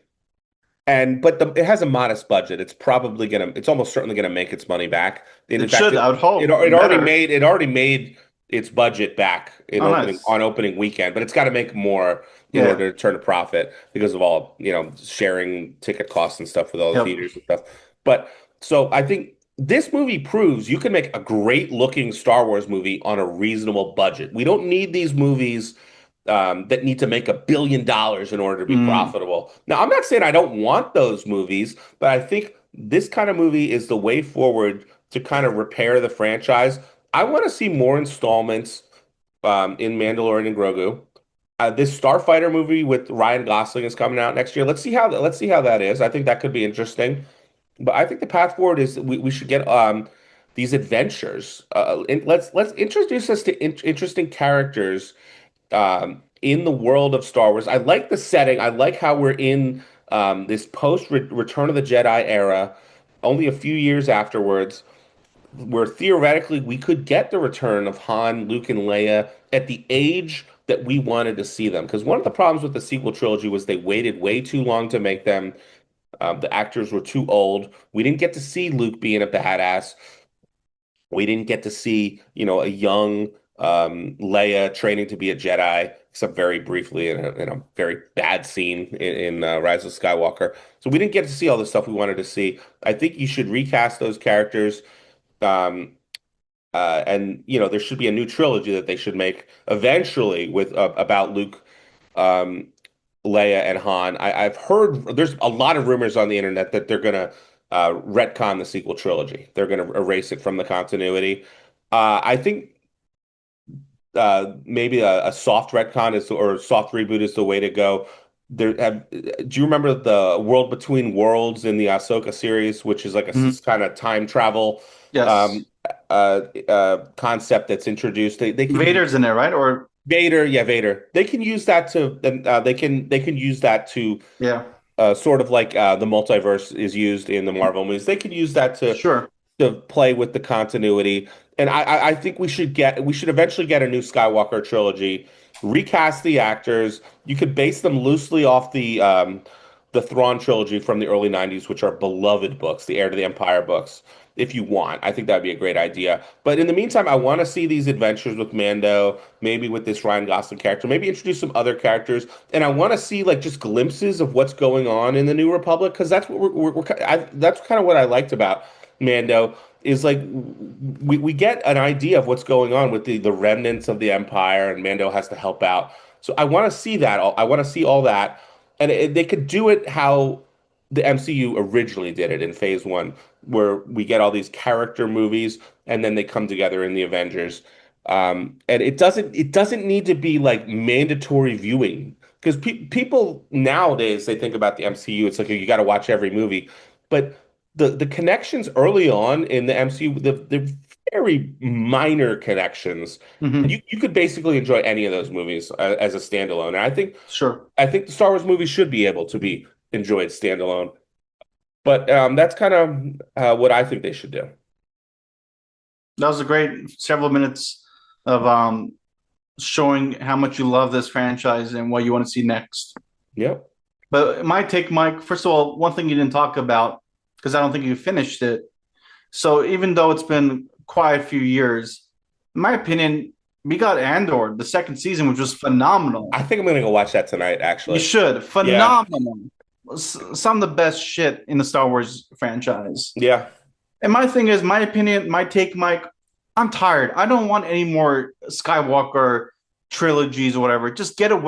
It has a modest budget. It's almost certainly gonna make its money back. And in It fact, should, I would hope. Better. it already made its budget back in Oh, nice. opening weekend, but it's got to make more in Yeah. order to turn a profit because of all, sharing ticket costs and stuff with all the Yep. theaters and stuff. But so I think this movie proves you can make a great looking Star Wars movie on a reasonable budget. We don't need these movies that need to make $1 billion in order to be Mm. profitable. Now, I'm not saying I don't want those movies, but I think this kind of movie is the way forward to kind of repair the franchise. I want to see more installments in Mandalorian and Grogu. This Starfighter movie with Ryan Gosling is coming out next year. Let's see how that is. I think that could be interesting. But I think the path forward is we should get these adventures. Let's introduce us to interesting characters in the world of Star Wars. I like the setting. I like how we're in this post Return of the Jedi era, only a few years afterwards, where theoretically we could get the return of Han, Luke, and Leia at the age that we wanted to see them. Because one of the problems with the sequel trilogy was they waited way too long to make them. The actors were too old. We didn't get to see Luke being a badass. We didn't get to see, a young Leia training to be a Jedi, except very briefly in a very bad scene in Rise of Skywalker. So we didn't get to see all the stuff we wanted to see. I think you should recast those characters, um, and there should be a new trilogy that they should make eventually with about Luke, um, Leia, and Han. I've heard there's a lot of rumors on the internet that they're gonna retcon the sequel trilogy. They're gonna erase it from the continuity. I think maybe a soft retcon or soft reboot is the way to go. Do you remember the World Between Worlds in the Ahsoka series, which is like a Mhm. kind of time travel Yes. um, concept that's introduced? They can use Vader's in there, right? Or Vader, yeah, Vader. They can use that to they can use that to yeah, sort of like the multiverse is used in the Marvel movies. They can use that sure. to play with the continuity. And I think we should eventually get a new Skywalker trilogy, recast the actors. You could base them loosely off the Thrawn trilogy from the early 90s, which are beloved books, the Heir to the Empire books, if you want. I think that'd be a great idea. But in the meantime, I want to see these adventures with Mando, maybe with this Ryan Gosling character, maybe introduce some other characters. And I want to see like just glimpses of what's going on in the New Republic, because that's what that's kind of what I liked about Mando is like we get an idea of what's going on with the remnants of the Empire, and Mando has to help out. So I want to see that. I want to see all that, and they could do it how the MCU originally did it in Phase One, where we get all these character movies, and then they come together in the Avengers. And it doesn't need to be like mandatory viewing because people nowadays they think about the MCU. It's like you got to watch every movie, but the connections early on in the MCU, the very minor connections. Hmm. You could basically enjoy any of those movies as a standalone. And Sure. I think the Star Wars movies should be able to be enjoyed standalone. But that's kind of what I think they should do. That was a great several minutes of showing how much you love this franchise and what you want to see next. Yep. But my take, Mike, first of all, one thing you didn't talk about, because I don't think you finished it. So even though it's been quite a few years, in my opinion, we got Andor, the second season, which was phenomenal. I think I'm gonna go watch that tonight, You actually. should. Yeah. Phenomenal. Some of the best shit in the Star Wars franchise. Yeah. And my thing is, my opinion, my take, Mike, I'm tired. I don't want any more Skywalker trilogies or whatever. Just get rid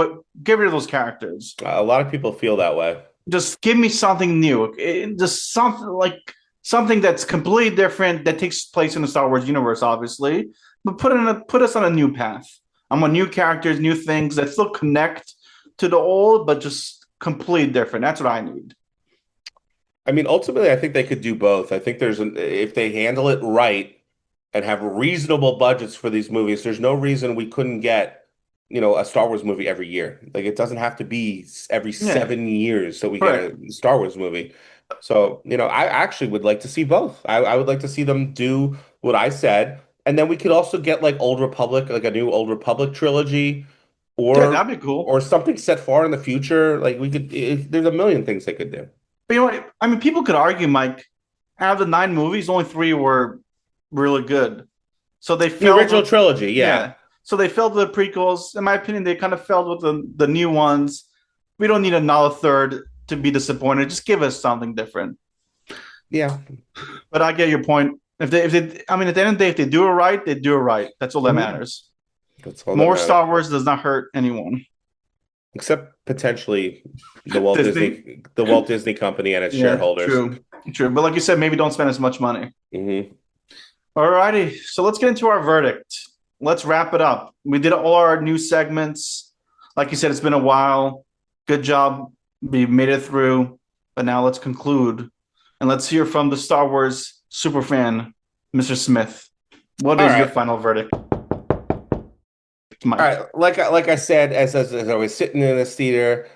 of those characters. A lot of people feel that way. Just give me something new. Just something like something that's completely different that takes place in the Star Wars universe, obviously, but put us on a new path. I want new characters, new things that still connect to the old, but just completely different. That's what I need. I mean, ultimately, I think they could do both. I think if they handle it right and have reasonable budgets for these movies, there's no reason we couldn't get, a Star Wars movie every year. Like it doesn't have to be every Yeah, 7 years that we get correct. a Star Wars movie. So, I actually would like to see both. I would like to see them do what I said, and then we could also get like Old Republic, like a new Old Republic trilogy, Yeah, or that'd be cool. or something set far in the future. Like there's a million things they could do. But you know what? I mean, people could argue, Mike, out of the nine movies, only three were really good. So they The failed original with, trilogy, yeah. yeah. So they failed with the prequels. In my opinion, they kind of failed with the new ones. We don't need another third to be disappointed. Just give us something different. Yeah. But I get your point. I mean, at the end of the day, if they do it right, they do it right. That's all that Mhm. matters. That's all that More matters. Star Wars does not hurt anyone. Except potentially Disney, The Walt Disney Company and its yeah, shareholders. true, true. But like you said, maybe don't spend as much money. Hmm. All righty. So let's get into our verdict. Let's wrap it up. We did all our new segments. Like you said, it's been a while. Good job. We made it through. But now let's conclude. And let's hear from the Star Wars superfan, Mr. Smith. What All is your right. final verdict, All Mike? right. Like I said, as I was sitting in this theater,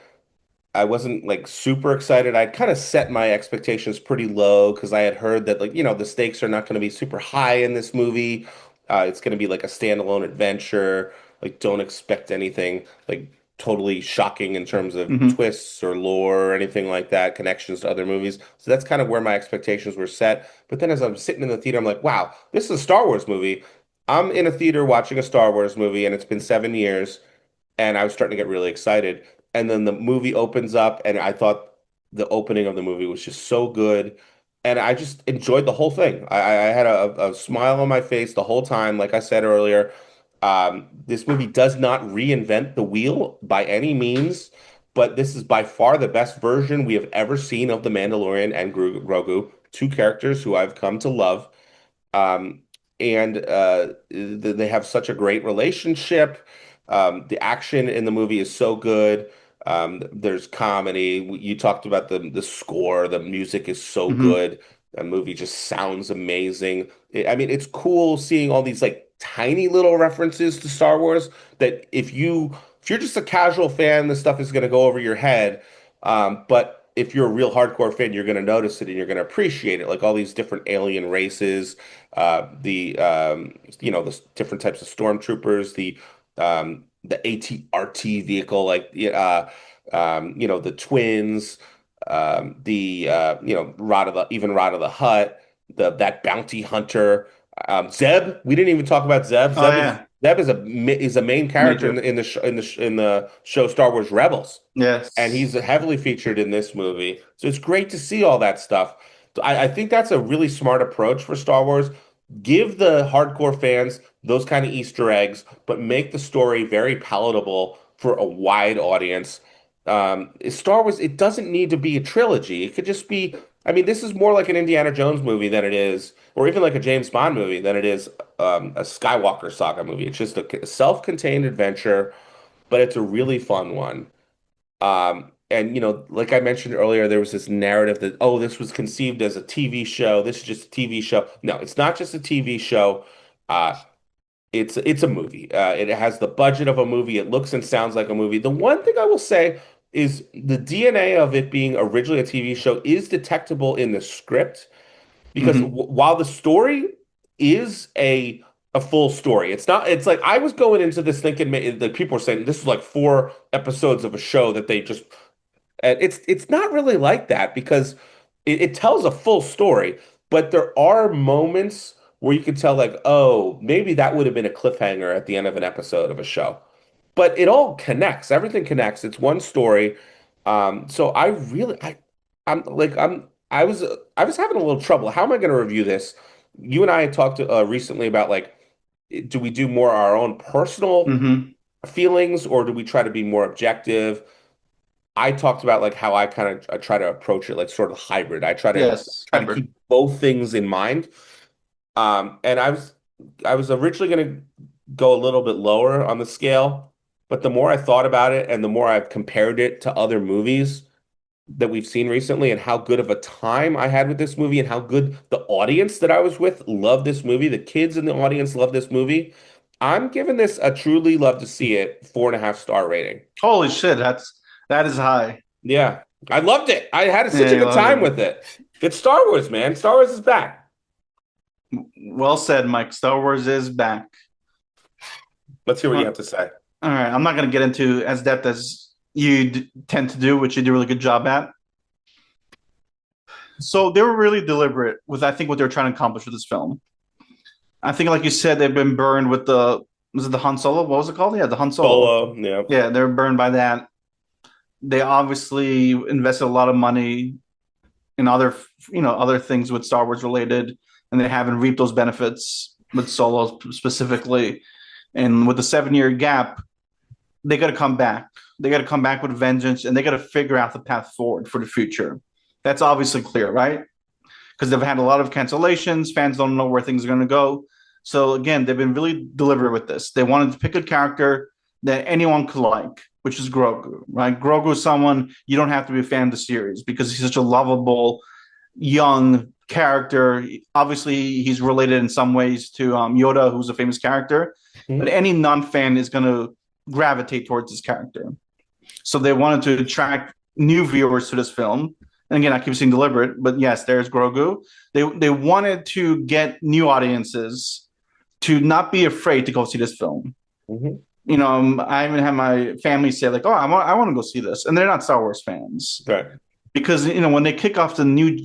I wasn't like super excited. I'd kind of set my expectations pretty low because I had heard that like, the stakes are not going to be super high in this movie. It's going to be like a standalone adventure. Like don't expect anything like totally shocking in terms of Mm-hmm. twists or lore or anything like that, connections to other movies. So that's kind of where my expectations were set. But then as I'm sitting in the theater, I'm like, wow, this is a Star Wars movie. I'm in a theater watching a Star Wars movie and it's been 7 years and I was starting to get really excited. And then the movie opens up, and I thought the opening of the movie was just so good, and I just enjoyed the whole thing. I had a smile on my face the whole time. Like I said earlier, this movie does not reinvent the wheel by any means, but this is by far the best version we have ever seen of the Mandalorian and Grogu, two characters who I've come to love. Um, and they have such a great relationship. The action in the movie is so good. There's comedy. You talked about the score. The music is so Mm-hmm. good. The movie just sounds amazing. I mean, it's cool seeing all these like tiny little references to Star Wars that if you're just a casual fan, this stuff is going to go over your head. But if you're a real hardcore fan, you're going to notice it and you're going to appreciate it. Like all these different alien races, the different types of stormtroopers, the AT-RT vehicle, like the twins, Rod of the Hutt, that bounty hunter, Zeb. We didn't even talk about Zeb. Oh yeah, Zeb is a main character major. in the show Star Wars Rebels, and Yes. he's heavily featured in this movie. So it's great to see all that stuff. I think that's a really smart approach for Star Wars. Give the hardcore fans those kind of Easter eggs, but make the story very palatable for a wide audience. Star Wars, it doesn't need to be a trilogy. It could just be, I mean, this is more like an Indiana Jones movie than it is, or even like a James Bond movie than it is a Skywalker saga movie. It's just a self-contained adventure, but it's a really fun one. And like I mentioned earlier, there was this narrative that, oh, this was conceived as a TV show. This is just a TV show. No, it's not just a TV show. Uh, it's a movie. It has the budget of a movie. It looks and sounds like a movie. The one thing I will say is the DNA of it being originally a TV show is detectable in the script because Mm-hmm. while the story is a full story. It's not. It's like I was going into this thinking that people were saying this is like 4 episodes of a show that they just. And it's not really like that because it tells a full story, but there are moments where you can tell like, oh, maybe that would have been a cliffhanger at the end of an episode of a show. But it all connects. Everything connects. It's one story. So I really, I'm like, I was having a little trouble. How am I going to review this? You and I had talked recently about like, do we do more our own personal Hmm. feelings or do we try to be more objective? I talked about like how I try to approach it like sort of hybrid. I Yes, try to hybrid. keep both things in mind. And I was originally going to go a little bit lower on the scale, but the more I thought about it and the more I've compared it to other movies that we've seen recently and how good of a time I had with this movie and how good the audience that I was with loved this movie, the kids in the audience love this movie. I'm giving this a truly love to see it 4.5 star rating. Holy shit, that is high. Yeah, I loved it. I had such Yeah, a you good love time it. with it. It's Star Wars, man. Star Wars is back. Well said, Mike. Star Wars is back. Let's hear what you Uh, have to say. All right, I'm not going to get into as depth as you tend to do, which you do a really good job at. So they were really deliberate with, I think, what they were trying to accomplish with this film. I think, like you said, they've been burned with was it the Han Solo? What was it called? Yeah, the Han Solo. Solo, yeah. Yeah, they were burned by that. They obviously invested a lot of money in other things with Star Wars related, and they haven't reaped those benefits with Solo specifically. And with the 7 year gap, they got to come back. They got to come back with vengeance, and they got to figure out the path forward for the future. That's obviously clear, right? Because they've had a lot of cancellations. Fans don't know where things are going to go. So again, they've been really deliberate with this. They wanted to pick a character that anyone could like, which is Grogu, right? Grogu is someone you don't have to be a fan of the series because he's such a lovable, young character. Obviously, he's related in some ways to Yoda, who's a famous character, but Mhm. any non-fan is going to gravitate towards this character. So they wanted to attract new viewers to this film. And again, I keep saying deliberate, but yes, there's Grogu. They wanted to get new audiences to not be afraid to go see this film. Mhm. I even have my family say like, "Oh, I want to go see this," and they're not Star Wars fans Right. because when they kick off the new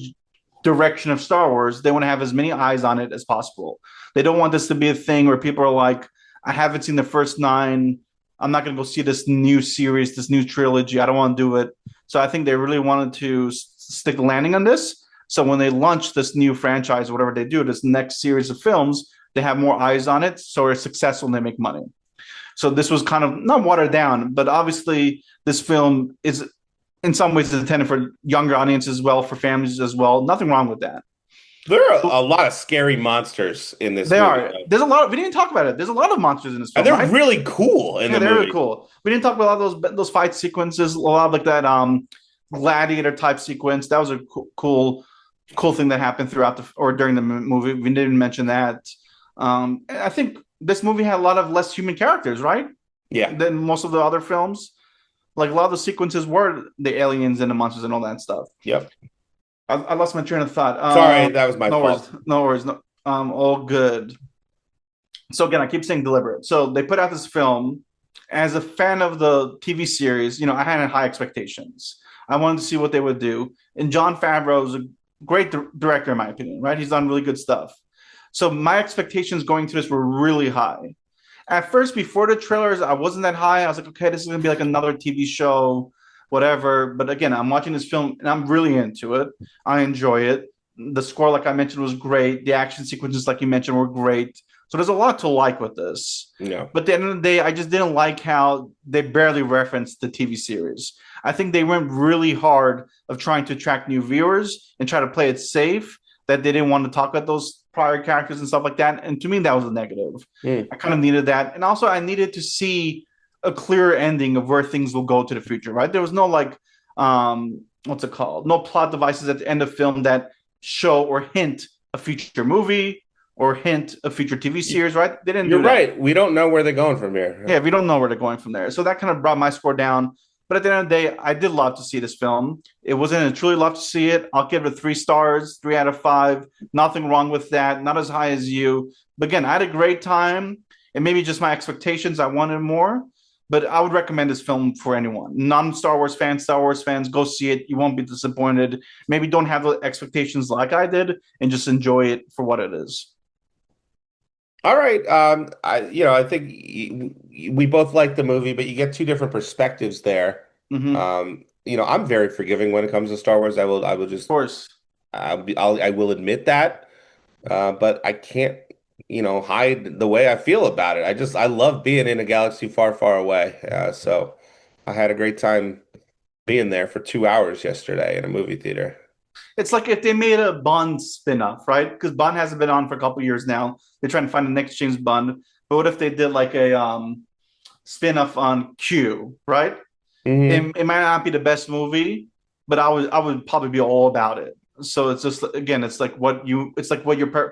direction of Star Wars, they want to have as many eyes on it as possible. They don't want this to be a thing where people are like, "I haven't seen the first 9. I'm not going to go see this new series, this new trilogy. I don't want to do it." So I think they really wanted to stick the landing on this. So when they launch this new franchise, or whatever they do, this next series of films, they have more eyes on it, so it's successful and they make money. So this was kind of not watered down, but obviously this film is in some ways intended for younger audiences as well, for families as well. Nothing wrong with that. There are a lot of scary monsters in this They movie, are. though. There's a lot. We didn't talk about it. There's a lot of monsters in this And film, they're right? really cool in Yeah, the they're really movie. cool. We didn't talk about a lot of those fight sequences. A lot of like that gladiator type sequence. That was a cool thing that happened throughout or during the movie. We didn't mention that. I think this movie had a lot of less human characters, right? Yeah. Than most of the other films. Like a lot of the sequences were the aliens and the monsters and all that stuff. Yep. I lost my train of thought. Sorry, that was my No fault. worries. No worries. No, all good. So again, I keep saying deliberate. So they put out this film. As a fan of the TV series, I had high expectations. I wanted to see what they would do. And Jon Favreau is a great director, in my opinion, right? He's done really good stuff. So my expectations going to this were really high. At first, before the trailers, I wasn't that high. I was like, okay, this is going to be like another TV show, whatever. But again, I'm watching this film and I'm really into it. I enjoy it. The score, like I mentioned, was great. The action sequences, like you mentioned, were great. So there's a lot to like with this. Yeah. But at the end of the day, I just didn't like how they barely referenced the TV series. I think they went really hard of trying to attract new viewers and try to play it safe, that they didn't want to talk about those prior characters and stuff like that. And to me, that was a negative. Mm. I kind of needed that. And also I needed to see a clearer ending of where things will go to the future, right? There was no what's it called? No plot devices at the end of film that show or hint a future movie or hint a future TV series, right? They didn't You're do that. right. We don't know where they're going from here. Yeah, we don't know where they're going from there. So that kind of brought my score down. But at the end of the day, I did love to see this film. It wasn't a truly love to see it. I'll give it 3 stars, 3 out of 5. Nothing wrong with that. Not as high as you. But again, I had a great time. And maybe just my expectations, I wanted more. But I would recommend this film for anyone. Non-Star Wars fans, Star Wars fans, go see it. You won't be disappointed. Maybe don't have the expectations like I did and just enjoy it for what it is. All right. I think we both like the movie, but you get two different perspectives there. Mm-hmm. I'm very forgiving when it comes to Star Wars. I will Of just, course. I will admit that. But I can't, hide the way I feel about it. I love being in a galaxy far, far away. So I had a great time being there for 2 hours yesterday in a movie theater. It's like if they made a Bond spin-off, right? Because Bond hasn't been on for a couple of years now. They're trying to find the next James Bond. But what if they did like a spin-off on Q, right? Hmm. It might not be the best movie, but I would probably be all about it. So it's just again, it's like what your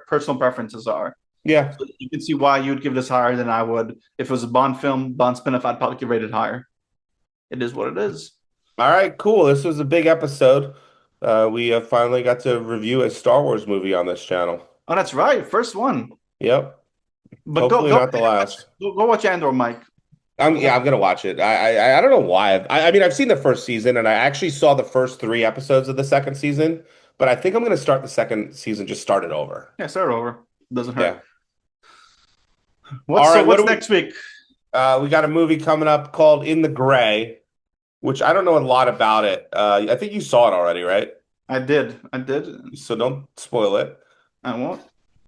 personal preferences are. Yeah. So you can see why you'd give this higher than I would if it was a Bond film, Bond spin-off. I'd probably give it rated higher. It is what it is. All right, cool. This was a big episode. We finally got to review a Star Wars movie on this channel. Oh, that's right, first one. Yep. But Hopefully not the last. go watch Andor, Mike. I'm gonna watch it. I don't know why. I mean, I've seen the first season, and I actually saw the first 3 episodes of the second season. But I think I'm gonna start the second season, just start it over. Yeah, start over. Doesn't Yeah. hurt. All right. What's next week? We got a movie coming up called In the Gray, which I don't know a lot about it. I think you saw it already, right? I did. So don't spoil it. I won't.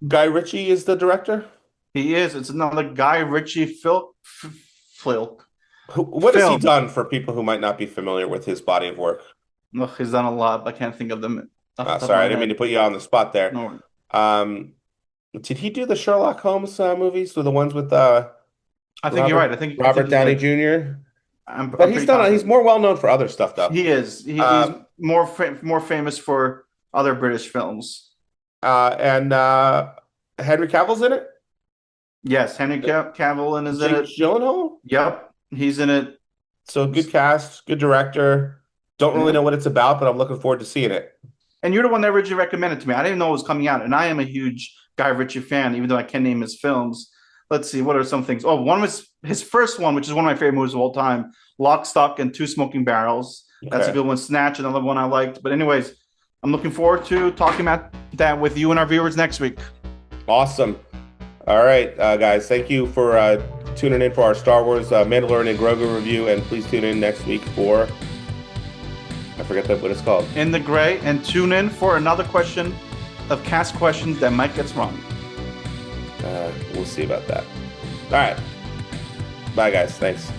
Guy Ritchie is the director. He is. It's another Guy Ritchie film. What has he done for people who might not be familiar with his body of work? Look, he's done a lot. But I can't think of them. Off the top of Sorry, my I didn't mean head. to put you on the spot there. No, Um, did he do the Sherlock Holmes movies, or the ones with I think you're right. I think Robert he Downey did. Jr.? I'm But he's pretty done. He's confident. more well known for other stuff, though. He is. He's Um, more famous for other British films. and Henry Cavill's in it. Yes, Henry Cavill is in Jake it. Gyllenhaal. Yep, he's in it. So good cast, good director. Don't really Yeah. know what it's about, but I'm looking forward to seeing it. And you're the one that originally recommended it to me. I didn't know it was coming out, and I am a huge Guy Ritchie fan, even though I can't name his films. Let's see, what are some things? Oh, one was his first one, which is one of my favorite movies of all time, Lock, Stock, and Two Smoking Barrels. That's a Okay. good one. Snatch, another one I liked. But anyways, I'm looking forward to talking about that with you and our viewers next week. Awesome. All right, guys. Thank you for tuning in for our Star Wars Mandalorian and Grogu review, and please tune in next week for I forget what it's called. In the Gray, and tune in for another question of cast questions that Mike gets wrong. We'll see about that. All right. Bye, guys. Thanks.